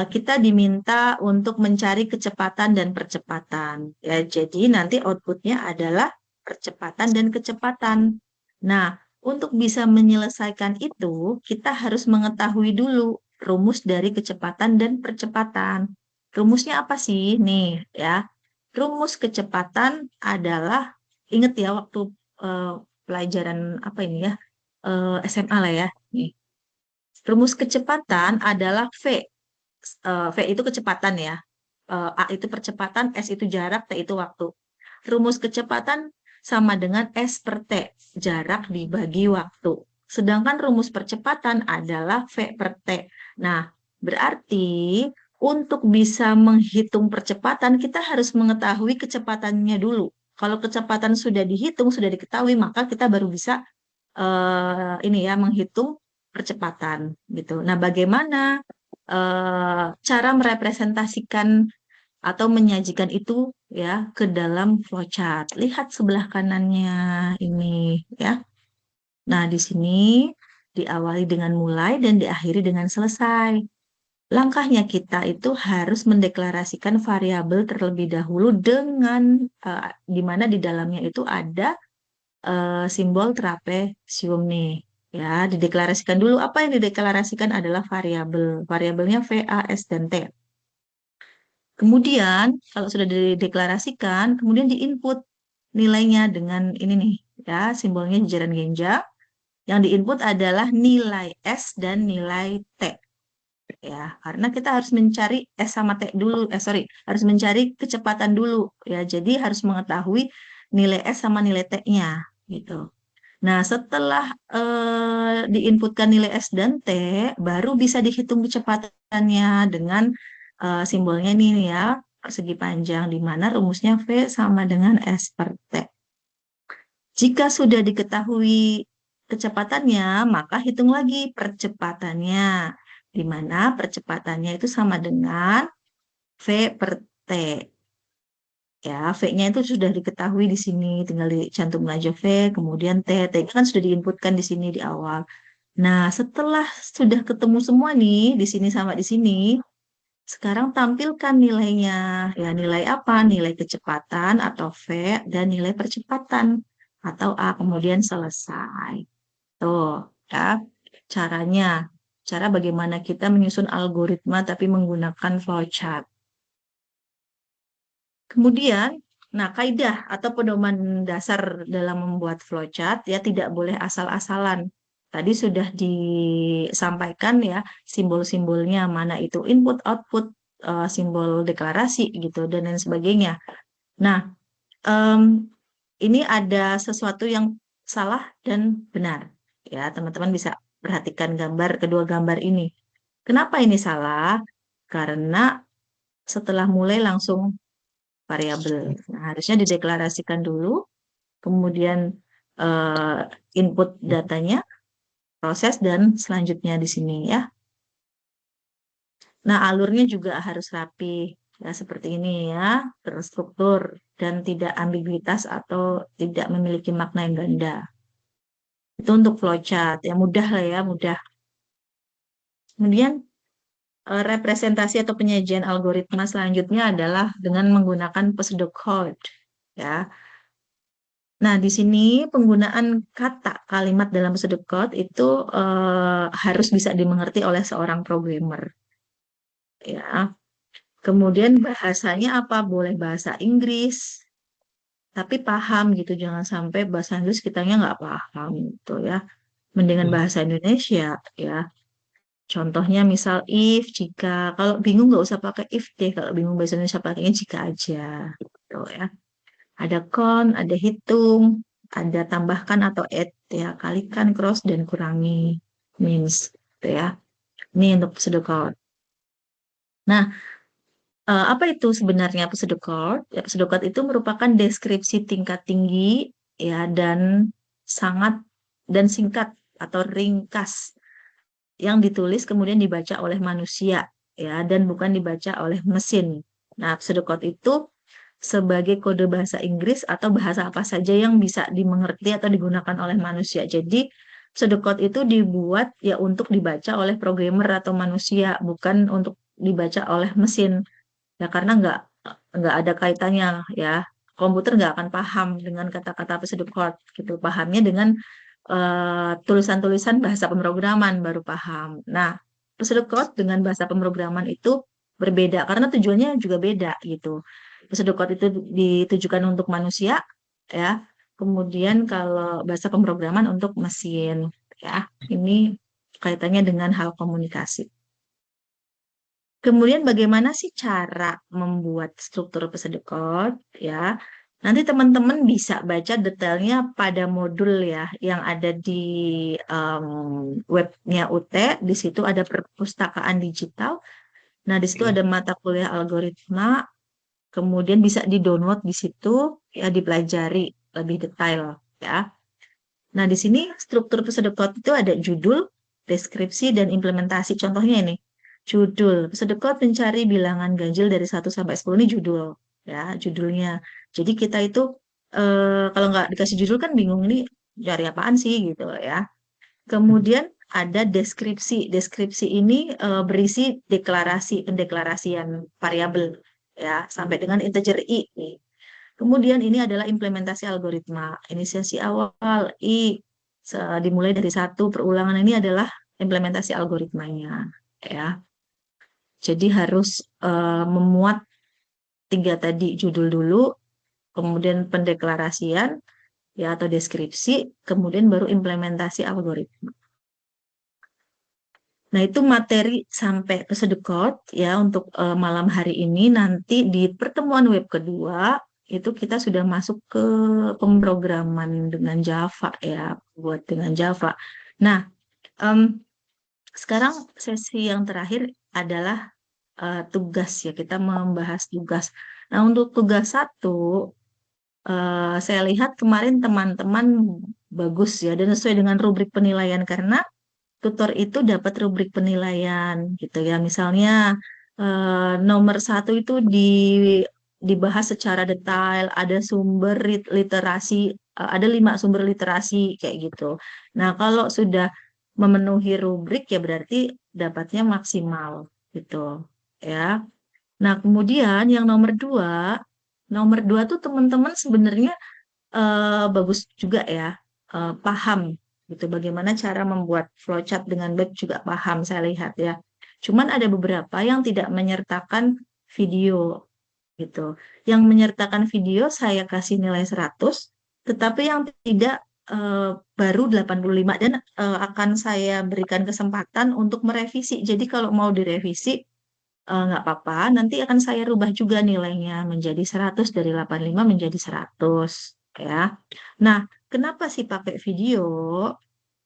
kita diminta untuk mencari kecepatan dan percepatan ya. Jadi nanti outputnya adalah percepatan dan kecepatan. Nah, untuk bisa menyelesaikan itu, kita harus mengetahui dulu rumus dari kecepatan dan percepatan. Rumusnya apa sih? Nih ya. Rumus kecepatan adalah, ingat ya waktu eh, pelajaran apa ini ya, SMA lah ya. Nih. Rumus kecepatan adalah V. V itu kecepatan ya. A itu percepatan, S itu jarak, T itu waktu. Rumus kecepatan sama dengan S per T, jarak dibagi waktu. Sedangkan rumus percepatan adalah V per T. Nah, berarti untuk bisa menghitung percepatan, kita harus mengetahui kecepatannya dulu. Kalau kecepatan sudah dihitung, sudah diketahui, maka kita baru bisa ini ya menghitung percepatan gitu. Nah, bagaimana cara merepresentasikan atau menyajikan itu ya ke dalam flowchart? Lihat sebelah kanannya ini ya. Nah, di sini diawali dengan mulai dan diakhiri dengan selesai. langkahnya kita itu harus mendeklarasikan variabel terlebih dahulu dengan di mana di dalamnya itu ada simbol trapesium nih. Ya, dideklarasikan dulu. Apa yang dideklarasikan adalah variabel. Variabelnya V, A, S, dan T. Kemudian, kalau sudah dideklarasikan, kemudian diinput nilainya dengan ini nih, ya, simbolnya jajaran genjang. Yang diinput adalah nilai S dan nilai T. Ya, karena kita harus mencari S sama T dulu, sorry, harus mencari kecepatan dulu, ya. Jadi harus mengetahui nilai S sama nilai T-nya, gitu. Nah, setelah diinputkan nilai S dan T, baru bisa dihitung kecepatannya dengan simbolnya ini nih ya, persegi panjang, di mana rumusnya V sama dengan S per T. Jika sudah diketahui kecepatannya, maka hitung lagi percepatannya, di mana percepatannya itu sama dengan V per T. Ya, V-nya itu sudah diketahui di sini, tinggal dicantum aja V, kemudian T. T kan sudah diinputkan di sini di awal. Nah, setelah sudah ketemu semua nih, di sini sama di sini, sekarang tampilkan nilainya. Ya, nilai apa? Nilai kecepatan atau V dan nilai percepatan atau A, kemudian selesai. Tuh, ya, caranya. Cara bagaimana kita menyusun algoritma tapi menggunakan flowchart. Kemudian, nah kaidah atau pedoman dasar dalam membuat flowchart ya tidak boleh asal-asalan. Tadi sudah disampaikan ya simbol-simbolnya mana itu input, output, simbol deklarasi gitu dan lain sebagainya. Nah, em, ini ada sesuatu yang salah dan benar. Ya, teman-teman bisa perhatikan kedua gambar ini. Kenapa ini salah? Karena setelah mulai langsung variabel. Nah, harusnya dideklarasikan dulu, kemudian eh, input datanya, proses, dan selanjutnya di sini ya. Nah, alurnya juga harus rapi, ya seperti ini ya, terstruktur, dan tidak ambiguitas atau tidak memiliki makna yang ganda. Itu untuk flowchart, ya mudah lah ya, mudah. Kemudian representasi atau penyajian algoritma selanjutnya adalah dengan menggunakan pseudocode, ya. Nah, di sini penggunaan kata kalimat dalam pseudocode itu harus bisa dimengerti oleh seorang programmer. Ya, kemudian bahasanya apa? Boleh bahasa Inggris, tapi paham gitu. Jangan sampai bahasa Inggris kitanya nggak paham gitu ya. Mendingan bahasa Indonesia ya. Contohnya misal if, jika. Kalau bingung nggak usah pakai if deh. Kalau bingung bahasa Indonesia pakainya jika aja. Gitu ya. Ada con, ada hitung, ada tambahkan atau add ya, kalikan, cross dan kurangi means gitu ya. Ini untuk pseudocode. Nah, apa itu sebenarnya pseudocode? Ya, pseudocode itu merupakan deskripsi tingkat tinggi ya sangat dan singkat atau ringkas yang ditulis kemudian dibaca oleh manusia ya dan bukan dibaca oleh mesin. Nah, pseudocode itu sebagai kode bahasa Inggris atau bahasa apa saja yang bisa dimengerti atau digunakan oleh manusia. Jadi pseudocode itu dibuat ya untuk dibaca oleh programmer atau manusia, bukan untuk dibaca oleh mesin. Ya karena nggak ada kaitannya ya. Komputer nggak akan paham dengan kata-kata pseudocode gitu. Pahamnya dengan tulisan-tulisan bahasa pemrograman baru paham. Nah, pseudocode dengan bahasa pemrograman itu berbeda karena tujuannya juga beda gitu. Pseudocode itu ditujukan untuk manusia ya. Kemudian kalau bahasa pemrograman untuk mesin ya. Ini kaitannya dengan hal komunikasi. Kemudian bagaimana sih cara membuat struktur pseudocode ya? Nanti teman-teman bisa baca detailnya pada modul ya yang ada di webnya UT. Di situ ada perpustakaan digital. Nah, di situ ada mata kuliah algoritma. Kemudian bisa di-download di situ ya dipelajari lebih detail ya. Nah, di sini struktur pseudocode itu ada judul, deskripsi, dan implementasi. Contohnya ini, judul. Pseudocode mencari bilangan ganjil dari 1 sampai 10 ini judul. Ya, judulnya. Jadi kita itu, kalau nggak dikasih judul kan bingung ini cari apaan sih gitu ya. Kemudian ada deskripsi. Deskripsi ini berisi pendeklarasian variabel ya sampai dengan integer i nih. Kemudian ini adalah implementasi algoritma. Inisiasi awal i dimulai dari 1, perulangan ini adalah implementasi algoritmanya ya. Jadi harus memuat 3 tadi, judul dulu, kemudian pendeklarasian ya atau deskripsi, kemudian baru implementasi algoritma. Nah, itu materi sampai ke sedekot ya untuk malam hari ini. Nanti di pertemuan web kedua itu kita sudah masuk ke pemrograman dengan Java ya, buat dengan Java. Nah, sekarang sesi yang terakhir adalah tugas ya, kita membahas tugas. Nah, untuk tugas 1, saya lihat kemarin teman-teman bagus ya, dan sesuai dengan rubrik penilaian karena tutor itu dapat rubrik penilaian gitu ya. Misalnya nomor 1 itu dibahas secara detail, ada sumber literasi, ada 5 sumber literasi kayak gitu. Nah, kalau sudah memenuhi rubrik ya berarti dapatnya maksimal gitu ya. Nah, kemudian yang nomor dua tuh teman-teman sebenarnya bagus juga ya, paham gitu bagaimana cara membuat flowchart dengan baik, juga paham saya lihat ya. Cuman ada beberapa yang tidak menyertakan video gitu. Yang menyertakan video saya kasih nilai 100, tetapi yang tidak baru 85, dan akan saya berikan kesempatan untuk merevisi. Jadi kalau mau direvisi nggak apa-apa, nanti akan saya rubah juga nilainya menjadi 100, dari 85 menjadi 100 ya. Nah, kenapa sih pakai video?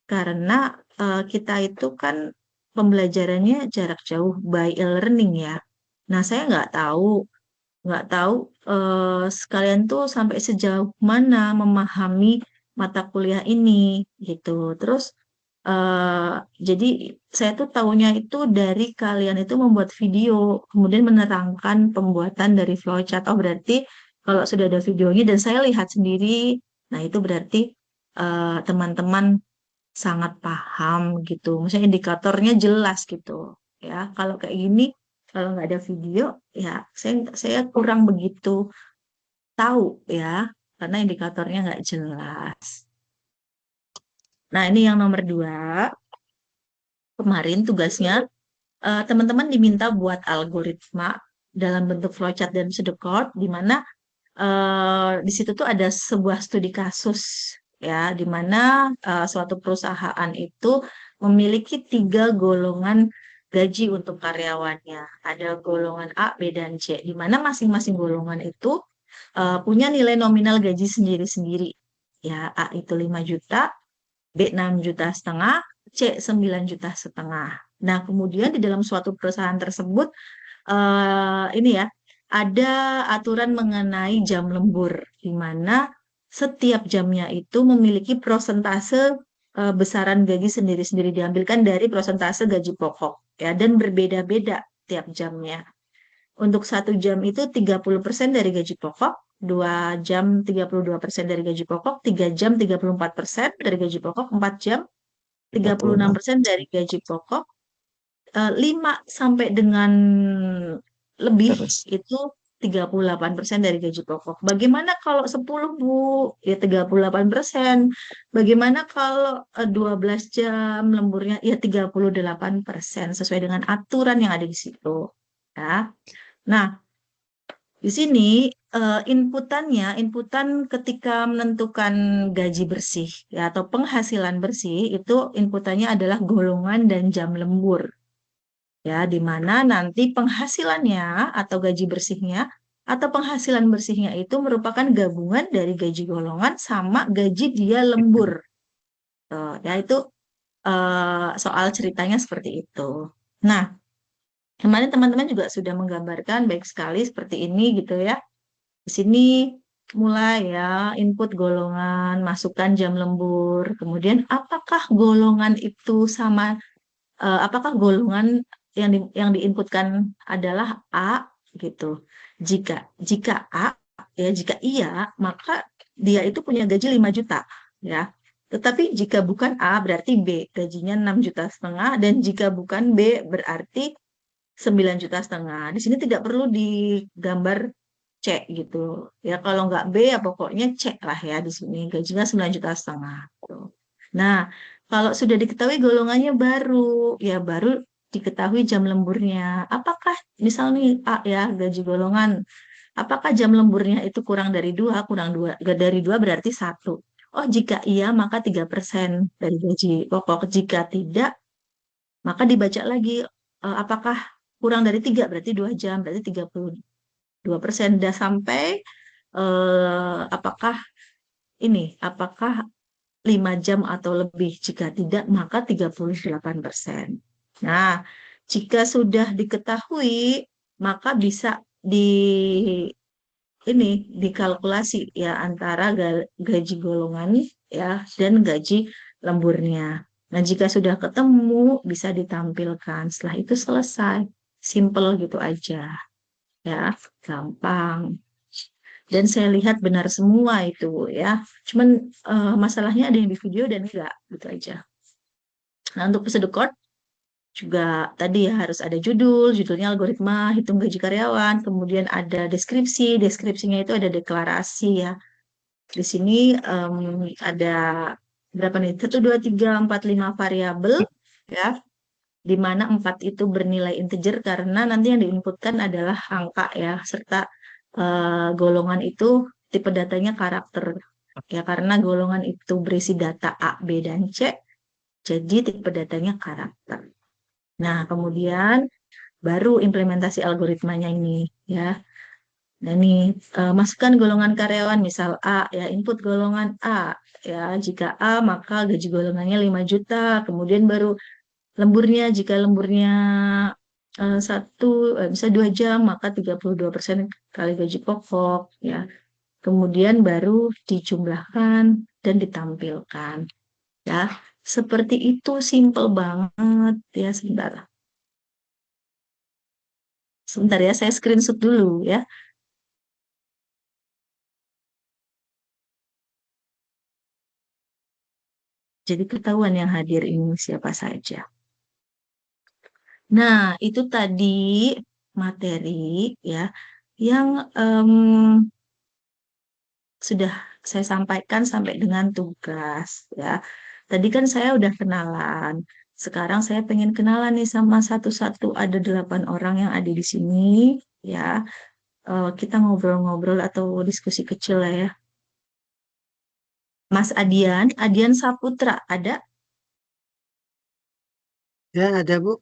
Karena kita itu kan pembelajarannya jarak jauh by e-learning ya. Nah, saya nggak tahu sekalian tuh sampai sejauh mana memahami mata kuliah ini gitu. Terus eh, jadi saya tuh taunya itu dari kalian itu membuat video, kemudian menerangkan pembuatan dari flowchart. Oh, berarti kalau sudah ada videonya dan saya lihat sendiri, nah itu berarti teman-teman sangat paham gitu. Maksudnya indikatornya jelas gitu ya. Kalau kayak gini, kalau nggak ada video, ya saya kurang begitu tahu ya, karena indikatornya nggak jelas. Nah, ini yang nomor 2. Kemarin tugasnya teman-teman diminta buat algoritma dalam bentuk flowchart dan pseudocode, di mana di situ tuh ada sebuah studi kasus ya, di mana suatu perusahaan itu memiliki 3 golongan gaji untuk karyawannya. Ada golongan A, B, dan C, di mana masing-masing golongan itu punya nilai nominal gaji sendiri-sendiri. Ya, A itu 5 juta, B 6,5 juta, C 9,5 juta. Nah, kemudian di dalam suatu perusahaan tersebut ini ya, ada aturan mengenai jam lembur, di mana setiap jamnya itu memiliki prosentase besaran gaji sendiri-sendiri, diambilkan dari prosentase gaji pokok ya, dan berbeda-beda tiap jamnya. Untuk 1 jam itu 30% dari gaji pokok, 2 jam 32% dari gaji pokok, 3 jam 34% dari gaji pokok, 4 jam 36% dari gaji pokok, 5 sampai dengan lebih itu 38% dari gaji pokok. Bagaimana kalau 10, Bu? Ya 38%. Bagaimana kalau 12 jam lemburnya? Ya 38%, sesuai dengan aturan yang ada di situ. Ya. Nah, di sini inputan ketika menentukan gaji bersih ya atau penghasilan bersih, itu inputannya adalah golongan dan jam lembur. Ya, di mana nanti penghasilannya atau gaji bersihnya atau penghasilan bersihnya itu merupakan gabungan dari gaji golongan sama gaji dia lembur. Ya, itu soal ceritanya seperti itu. Nah, kemarin teman-teman juga sudah menggambarkan baik sekali seperti ini gitu ya. Di sini mulai ya, input golongan, masukkan jam lembur, kemudian apakah golongan itu sama, apakah golongan yang diinputkan adalah A gitu. Jika A ya, jika iya, maka dia itu punya gaji 5 juta ya. Tetapi jika bukan A berarti B, gajinya 6,5 juta, dan jika bukan B berarti 9,5 juta. Di sini tidak perlu digambar C gitu. Ya kalau nggak B ya pokoknya C lah ya di sini. Gajinya 9,5 juta. Tuh. Nah, kalau sudah diketahui golongannya baru diketahui jam lemburnya. Apakah misal nih A ya gaji golongan, apakah jam lemburnya itu kurang dari dua? Kurang dua, dari dua berarti satu. Oh, jika iya maka 3% dari gaji pokok. Jika tidak, maka dibaca lagi apakah kurang dari tiga berarti 2 jam, berarti 32%. Sudah sampai apakah apakah 5 jam atau lebih. Jika tidak, maka 38%. Nah, jika sudah diketahui, maka bisa dikalkulasi ya antara gaji golongan ya dan gaji lemburnya. Nah, jika sudah ketemu bisa ditampilkan. Setelah itu selesai. Simple gitu aja ya, gampang. Dan saya lihat benar semua itu ya. Cuman masalahnya ada yang di video dan enggak gitu aja. Nah, untuk episode code juga tadi ya harus ada judulnya algoritma hitung gaji karyawan, kemudian ada deskripsinya itu ada deklarasi ya. Di sini ada berapa nih? 1, 2, 3, 4, 5 variabel ya, di mana 4 itu bernilai integer karena nanti yang diinputkan adalah angka ya, serta golongan itu tipe datanya karakter ya, karena golongan itu berisi data A, B, dan C, jadi tipe datanya karakter. Nah, kemudian baru implementasi algoritmanya ini ya. Nah, ini masukkan golongan karyawan, misal A, ya input golongan A. Ya, jika A, maka gaji golongannya 5 juta. Kemudian baru lemburnya, jika lemburnya satu, bisa 2 jam, maka 32% kali gaji pokok. Ya, kemudian baru dijumlahkan dan ditampilkan. Ya, seperti itu, simple banget. Ya, sebentar. Sebentar ya, saya screenshot dulu ya. Jadi ketahuan yang hadir ini siapa saja. Nah, itu tadi materi ya yang sudah saya sampaikan sampai dengan tugas ya. Tadi kan saya udah kenalan. Sekarang saya pengen kenalan nih sama satu-satu. Ada 8 orang yang ada di sini ya. Kita ngobrol-ngobrol atau diskusi kecil lah ya. Mas Adian Saputra ada? Ya, ada Bu.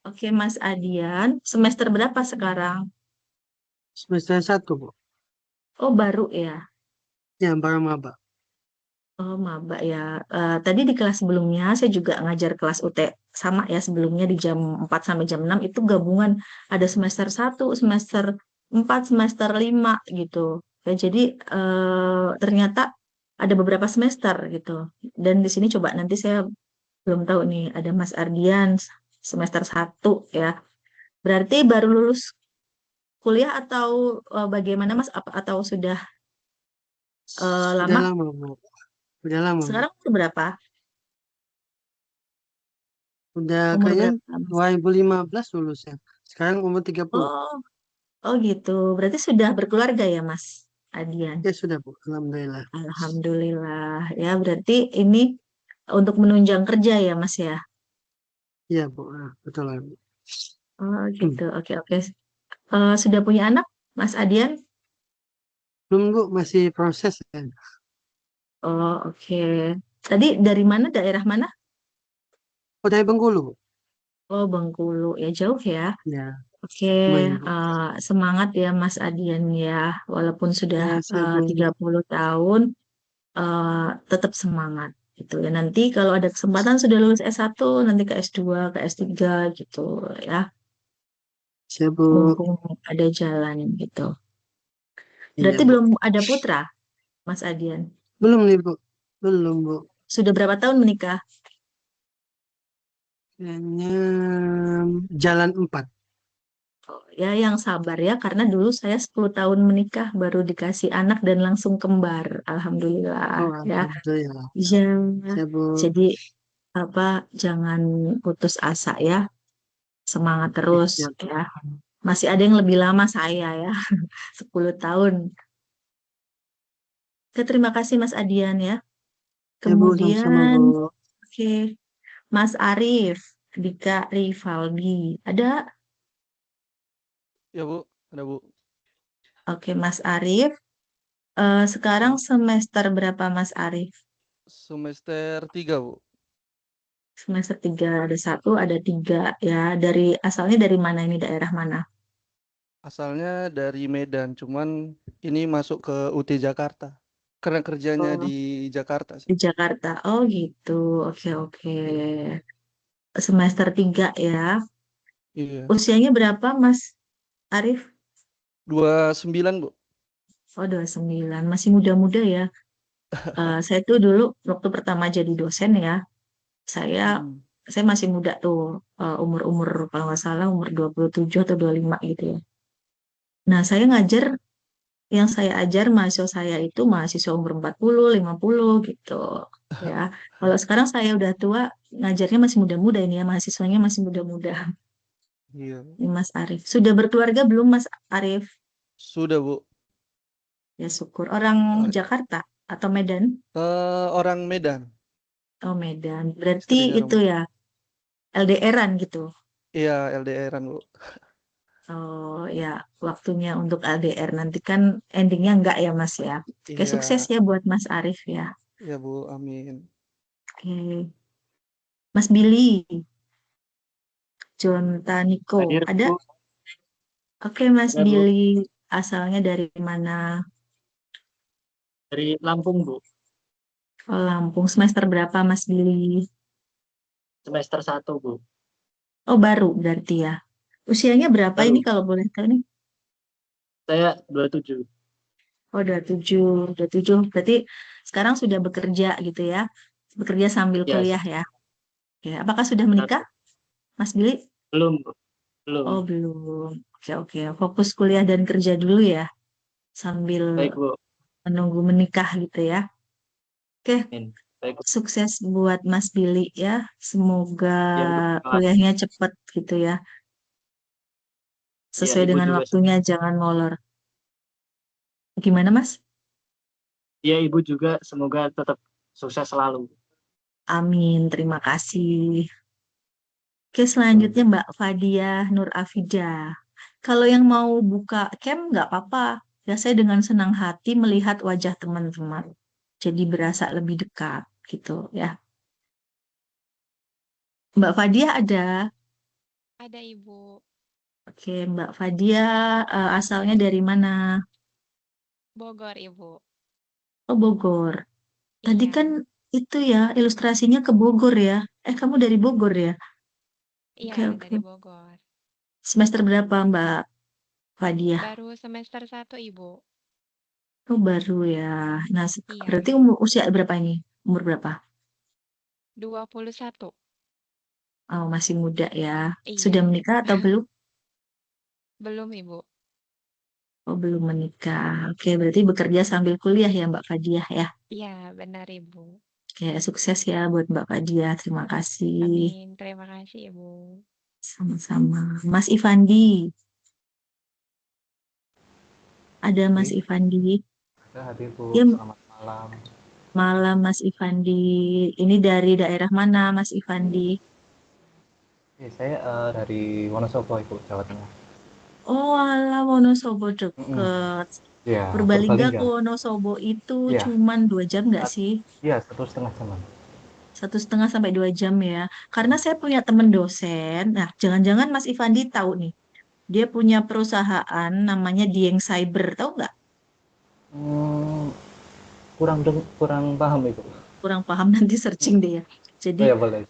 Oke, Mas Adian. Semester berapa sekarang? Semester 1 Bu. Oh, baru ya. Ya, baru maba. Oh, maba ya. Tadi di kelas sebelumnya saya juga ngajar kelas UT sama ya, sebelumnya di jam 4 sampai jam 6 itu gabungan, ada semester 1, semester 4, semester 5 gitu. Ya, jadi ternyata ada beberapa semester gitu. Dan di sini coba nanti saya belum tahu nih ada Mas Ardian semester 1 ya. Berarti baru lulus kuliah atau bagaimana Mas? Atau sudah Udah lama? lama Bu. Udah lama Bu. Sekarang umur berapa? Udah Umur kayaknya berapa Mas? 2015 lulus ya. Sekarang umur 30. Oh, oh gitu. Berarti sudah berkeluarga ya, Mas Adian? Ya sudah Bu. Alhamdulillah. Alhamdulillah. Ya, berarti ini untuk menunjang kerja ya, Mas ya? Iya Bu. Betul lah Bu. Oh gitu. Oke, oke. Sudah punya anak, Mas Adian? Belum Bu. Masih proses ya. Oh, oke. Tadi dari mana? Daerah mana? Oh, dari Bengkulu Bu. Oh, Bengkulu. Ya, jauh ya. Ya, Oke, lumayan Bu. eh, semangat ya Mas Adian ya. Walaupun sudah Ya, siap Bu. 30 tahun, eh, tetap semangat gitu ya. Nanti kalau ada kesempatan sudah lulus S1, nanti ke S2, ke S3 gitu ya. Siap Bu. Mumpung ada jalan gitu. Iya Berarti Bu. belum ada putra, Mas Adian. Belum nih Bu. Belum Bu. Sudah berapa tahun menikah? Kayaknya jalan 4. ya yang sabar ya karena dulu saya 10 tahun menikah baru dikasih anak dan langsung kembar. Alhamdulillah Oh, ya. alhamdulillah. Iya. Ya, Bu. Jadi apa jangan putus asa ya. Semangat Eh, terus ya, ya. Masih ada yang lebih lama saya ya. 10 tahun. Oke, terima kasih Mas Adian ya. ya, Bu, sama-sama, Kemudian, Bu. oke, Mas Arif, Dika Rivaldi. Ada? Ya Bu, ada Bu. Oke, Mas Arif. Sekarang Hmm, semester berapa Mas Arif? Semester 3 Bu. Semester 3 ada satu, ada tiga ya. Asalnya dari mana ini daerah mana? Asalnya dari Medan, cuman ini masuk ke UT Jakarta. Karena kerjanya di Oh, Jakarta sih. di Jakarta. Oh gitu. Oke, oke. Semester 3 ya. Iya. Usianya berapa Mas Arif? 29 Bu. Oh, 29. Masih muda-muda ya. Saya tuh dulu waktu pertama jadi dosen ya, saya Mm-mm. saya masih muda tuh, umur-umur kalau nggak salah umur 27 atau 25 gitu ya. Nah, saya ngajar, yang saya ajar mahasiswa saya itu mahasiswa umur 40, 50 gitu ya. Kalau sekarang saya udah tua, ngajarnya masih muda-muda ini ya, mahasiswanya masih muda-muda. Iya. Ini Mas Arif. Sudah berkeluarga belum Mas Arif? Sudah Bu. Ya syukur. Orang Eh, Jakarta atau Medan? Orang Medan. Oh Medan. Berarti Istrinya orang itu Medan. ya LDRan gitu. Iya, LDRan Bu. Oh ya, waktunya untuk LDR nanti kan endingnya enggak ya Mas ya. Oke, Iya, sukses ya buat Mas Arif ya. iya Bu, amin. Oke, Mas Billy, John Taniko, Hadir, ada? Bu. Oke, Mas Ada, Bu. Billy, asalnya dari mana? Dari Lampung, Bu. Oh, Lampung. Semester berapa Mas Billy? Semester 1, Bu. Oh, baru berarti ya. Usianya berapa ini Baru. kalau boleh tahu nih? Saya 27. Oh, 27, 27. Berarti sekarang sudah bekerja gitu ya. Bekerja sambil Ya, kuliah ya. Oke, apakah sudah benar, menikah, Bu. Mas Billy? Belum, Bu. Oh, Belum. belum. Oke, oke. Fokus kuliah dan kerja dulu ya, sambil Baik, Bu. menunggu menikah gitu ya. Oke, Amin. Baik, Bu. sukses buat Mas Billy ya. Semoga Ya, Bu. Terima kasih. kuliahnya cepat gitu ya. Ya, Sesuai Ibu dengan juga. waktunya, jangan molor. Gimana, Mas? Ya, Ibu juga semoga tetap sukses selalu. Amin, terima kasih. Oke, Hmm. selanjutnya Mbak Fadia Nur Afida. Kalau yang mau buka camp nggak apa-apa. Ya, saya dengan senang hati melihat wajah teman-teman. Jadi berasa lebih dekat gitu ya. Mbak Fadia ada. Ada Ibu. Oke, Mbak Fadia asalnya dari mana? Bogor, Ibu. Oh, Bogor. Tadi Iya, kan itu ya ilustrasinya ke Bogor ya. Kamu dari Bogor ya? iya Oke, oke. dari Bogor. Semester berapa Mbak Fadia? Baru semester 1, Ibu. Oh, baru ya. Nah, Iya, berarti usia berapa ini? Umur berapa? 21. Oh, masih muda ya. Sudah Iya, menikah atau belum? belum Ibu. Oh, belum menikah. Oke, berarti bekerja sambil kuliah ya Mbak Fadia ya. Iya, benar Ibu. Oke, sukses ya buat Mbak Fadia. Terima kasih. Amin. Terima kasih Ibu. Sama-sama. Mas Ivandi, ada Mas Oke, Ivandi. saya hadir Bu. Ya, Selamat malam. malam Mas Ivandi. Ini dari daerah mana Mas Ivandi? Saya dari Wonosobo, Ibu, Jawa Tengah. Oh, alah Wonosobo Mm-mm. deket. Ya, Purbalingga ke Purbalingga. Wonosobo itu Ya, cuman 2 jam nggak sat- sih? ya 1,5 jaman. 1,5 sampai 2 jam ya. Karena saya punya temen dosen. Nah, jangan-jangan Mas Ivandi tahu nih. Dia punya perusahaan namanya Dieng Cyber. Tahu nggak? Hmm, kurang paham, Ibu. Kurang paham nanti searching deh ya. Jadi Oh ya, boleh.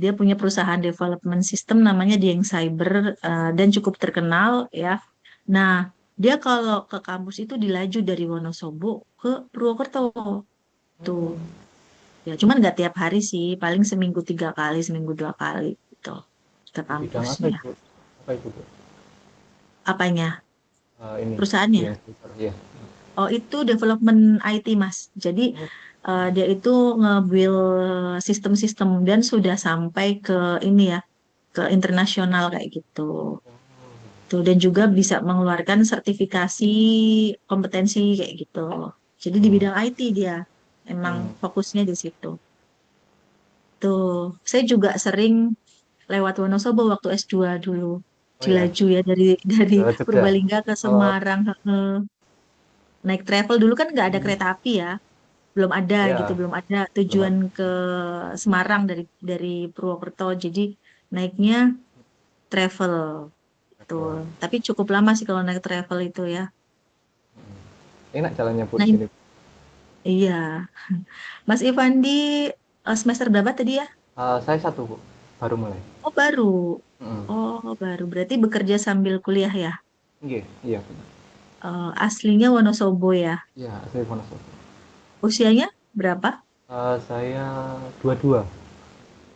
dia punya perusahaan development system namanya Dieng Cyber dan cukup terkenal ya. Nah, dia kalau ke kampus itu dilaju dari Wonosobo ke Purwokerto tuh. Ya, cuman nggak tiap hari sih, paling seminggu 3 kali, seminggu 2 kali gitu ke Di bidang apa, kampusnya. Ibu? Apa itu, Bu? Apanya? Ini Perusahaannya? yang sponsor ya. Oh, itu development IT, Mas. Jadi Oh, dia itu nge-build sistem-sistem dan sudah sampai ke ini ya, ke internasional kayak gitu. Tuh, dan juga bisa mengeluarkan sertifikasi kompetensi kayak gitu. Jadi di hmm, bidang IT dia emang hmm. fokusnya di situ. Tuh, saya juga sering lewat Wonosobo waktu S2 dulu. Oh Di ya, Laju ya dari ke Jogja. Purbalingga ke Oh, Semarang. Naik travel dulu kan nggak ada hmm, kereta api ya. Belum ada gitu, ya, belum ada belum tujuan ada. ke Semarang dari Purwokerto. Jadi naiknya travel tuh. Betul. Tapi cukup lama sih kalau naik travel itu ya. Hmm. Enak jalannya Bu Nah, di sini. iya. Mas Ivandi semester berapa tadi ya? Saya satu Bu, baru mulai. Oh, baru. Hmm. Oh, baru. Berarti bekerja sambil kuliah ya? Iya, iya benar. Aslinya Wonosobo ya? Iya, asli Wonosobo. Usianya berapa? Saya 22.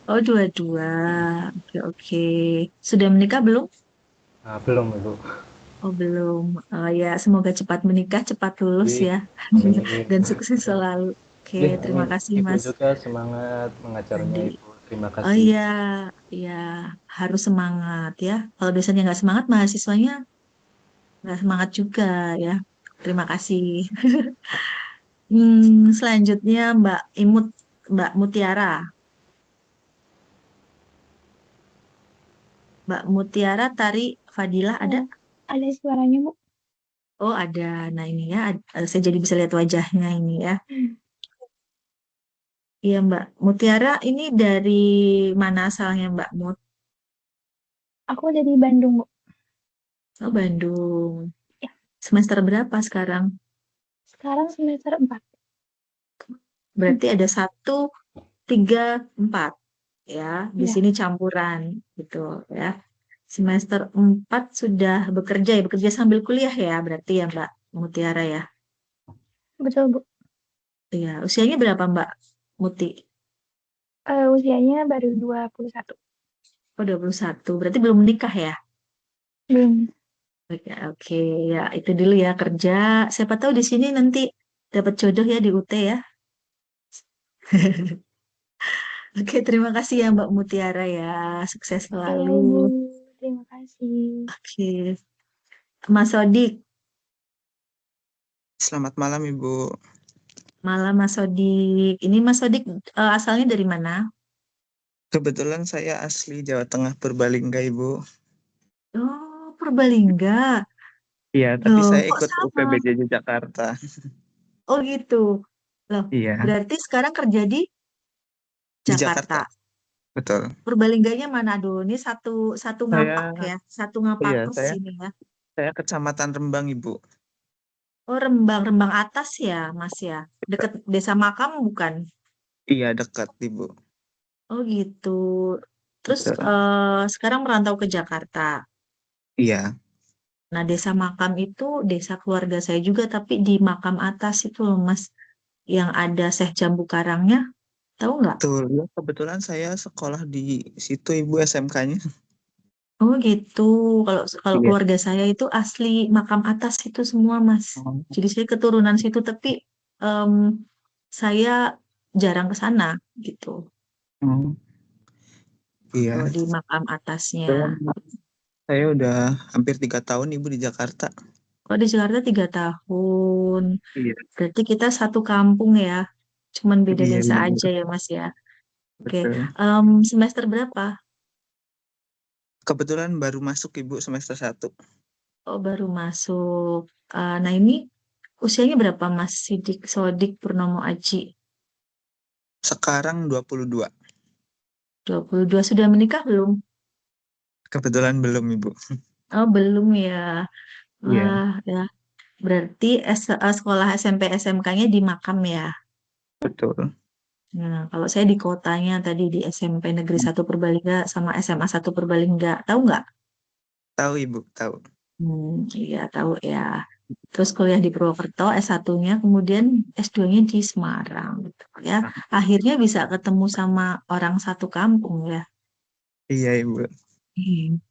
Oh, dua-dua. Oke, oke. Sudah menikah belum? Belum Ibu. Oh, belum. Ya, semoga cepat menikah, cepat lulus Ih, ya. amin. Dan sukses selalu. Oke, Iya, terima amin. kasih Ibu Mas juga semangat mengajarnya Andi. Ibu. Terima Oh kasih. iya, iya, harus semangat ya. Kalau dosennya nggak semangat, mahasiswanya nggak semangat juga ya. Terima kasih. Selanjutnya Mbak Mutiara. Mbak Mutiara Tari Fadilah ada? Ada suaranya, Bu? Oh, ada. Nah, ini ya, saya jadi bisa lihat wajahnya ini ya. Iya, Mbak Mutiara, ini dari mana asalnya Mbak Mut? Aku dari Bandung, Bu. Oh, Bandung. Ya, Semester berapa sekarang? sekarang semester 4. Berarti ada 1, 3, 4 ya. Di Ya, sini campuran gitu ya. Semester 4 sudah bekerja ya, bekerja sambil kuliah ya, berarti ya Mbak Mutiara ya. betul, Bu. Iya, usianya berapa Mbak Muti? Usianya baru 21. Oh, 21. Berarti belum menikah ya? Belum. Oke, oke. Ya, itu dulu ya kerja. Siapa tahu di sini nanti dapat jodoh ya di UT ya. Oke, terima kasih ya Mbak Mutiara ya. Sukses Iya, selalu. Ibu. Terima kasih. Oke, Mas Sodik. Selamat malam Ibu. Malam Mas Sodik. Ini Mas Sodik asalnya dari mana? Kebetulan saya asli Jawa Tengah Purbalingga Ibu. Oh, Purbalingga. Iya, tapi Loh, saya kok ikut sama? UPBJ Jakarta. Oh gitu. Loh, Iya, berarti sekarang kerja di di Jakarta. Jakarta. Betul. Purbalingganya mana? Aduh, ini satu satu ngapak Saya, ya, satu oh iya, ngapakus saya ini ya. saya Kecamatan Rembang Ibu. Oh, Rembang, Rembang atas ya, Mas ya. Deket Desa Makam bukan? Iya, dekat Ibu. Oh gitu. Terus Betul. sekarang merantau ke Jakarta. Iya, Nah, Desa Makam itu desa keluarga saya juga, tapi di Makam atas itu loh, Mas, yang ada Syekh Jambu Karangnya, tahu nggak? betul. Ya, kebetulan saya sekolah di situ Ibu SMK-nya. Oh gitu. Kalau kalau Iya. keluarga saya itu asli Makam atas itu semua, Mas. Oh, Jadi saya keturunan situ, tapi em, saya jarang ke sana gitu. oh, Tuh, iya. di Makam atasnya. Saya udah hampir 3 tahun Ibu di Jakarta. Kalau di Jakarta 3 tahun, Iya, berarti kita satu kampung ya. Cuman beda iya desa Ibu. aja ya, Mas ya. Oke, Betul. semester berapa? Kebetulan baru masuk Ibu semester 1. Oh, baru masuk. Nah, ini usianya berapa, Mas Sidik Sodik Purnomo Aji? Sekarang 22. 22 sudah menikah belum? Kebetulan belum Ibu. Oh, belum ya. Iya, Wah, ya. Berarti sekolah SMP SMK-nya di Makam ya. betul. Nah, kalau saya di kotanya tadi di SMP Negeri 1 Purbalingga sama SMA 1 Purbalingga. Tahu nggak? Tahu Ibu, tahu. Iya, tahu ya. Terus kuliah di Purwokerto S1-nya, kemudian S2-nya di Semarang gitu ya. Ah, Akhirnya bisa ketemu sama orang satu kampung ya. iya Ibu. Hmm.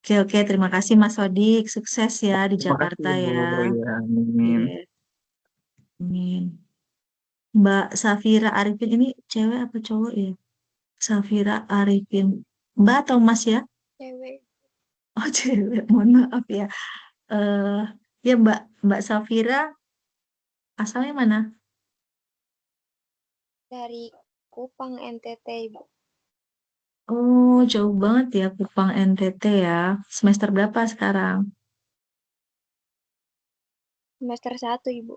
Oke, terima kasih Mas Sodik. Sukses ya di Terima kasih Jakarta Ibu. ya. Ya, Oke, amin. amin. Mbak Safira Arifin ini cewek apa cowok ya? Safira Arifin. Mbak atau Mas ya? Cewek Oh, cewek. Mohon maaf ya. Eh, ya Mbak Safira asalnya mana? dari Kupang NTT, Ibu. Oh, jauh banget ya Kupang NTT ya. Semester berapa sekarang? Semester 1, Ibu.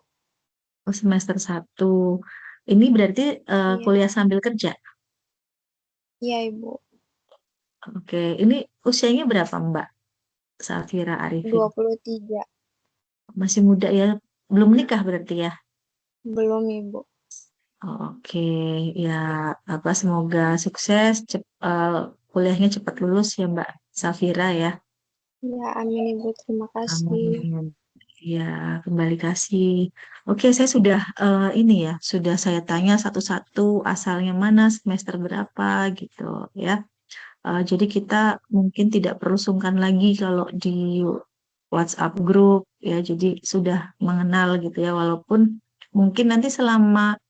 Oh, semester 1. Ini berarti Iya. kuliah sambil kerja. Iya, Ibu. Oke, ini usianya berapa Mbak Safira Arifin? 23. Masih muda ya, belum nikah berarti ya? Belum, Ibu. Oke, ya apa semoga sukses, kuliahnya cepat lulus ya Mbak Safira ya. Ya, amin, Ibu. Terima kasih. Amin. Ya, kembali kasih. Oke, saya sudah ini ya, sudah saya tanya satu-satu asalnya mana, semester berapa gitu ya. Jadi kita mungkin tidak perlu sungkan lagi kalau di WhatsApp grup ya. Jadi sudah mengenal gitu ya, walaupun mungkin nanti selama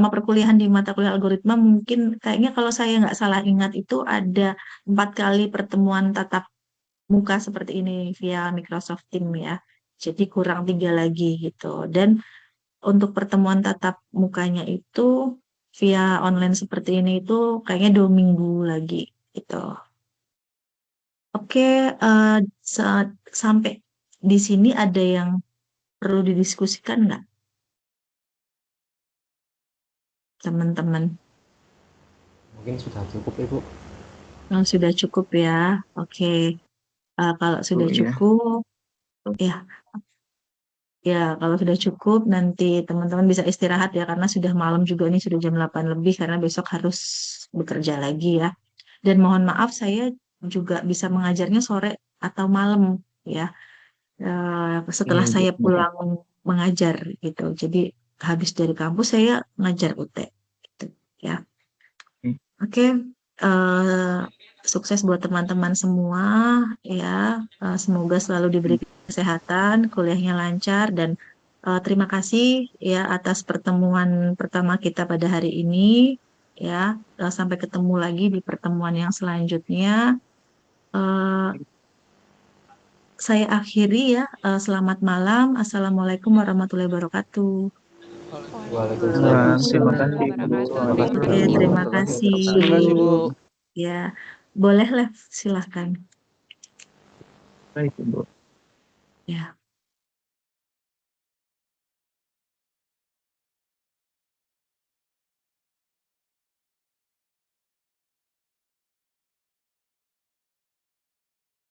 perkuliahan di mata kuliah algoritma mungkin kayaknya kalau saya nggak salah ingat itu ada 4 kali pertemuan tatap muka seperti ini via Microsoft Teams ya. Jadi kurang 3 lagi gitu. Dan untuk pertemuan tatap mukanya itu via online seperti ini itu kayaknya 2 minggu lagi gitu. Oke, sampai di sini ada yang perlu didiskusikan nggak, teman-teman? Mungkin sudah cukup, Ibu. Oh, sudah cukup ya. Oke, kalau sudah Bu, ya. cukup, ya, kalau sudah cukup nanti teman-teman bisa istirahat ya karena sudah malam juga nih, sudah jam 8 lebih karena besok harus bekerja lagi ya. Dan mohon maaf saya juga bisa mengajarnya sore atau malam ya. Setelah Ini, Bu. saya pulang mengajar gitu. Jadi habis dari kampus saya ngajar UT gitu ya. Oke, eh, sukses buat teman-teman semua ya. Semoga selalu diberi kesehatan, kuliahnya lancar dan terima kasih ya atas pertemuan pertama kita pada hari ini ya. Sampai ketemu lagi di pertemuan yang selanjutnya. Eh, saya akhiri ya. Selamat malam. Assalamualaikum warahmatullahi wabarakatuh. Waalaikumsalam. Terima kasih, Bu. Terima kasih, Oke, Bu. terima kasih. Terima kasih Bu. Ya, boleh silahkan. Baik, Bu. Ya.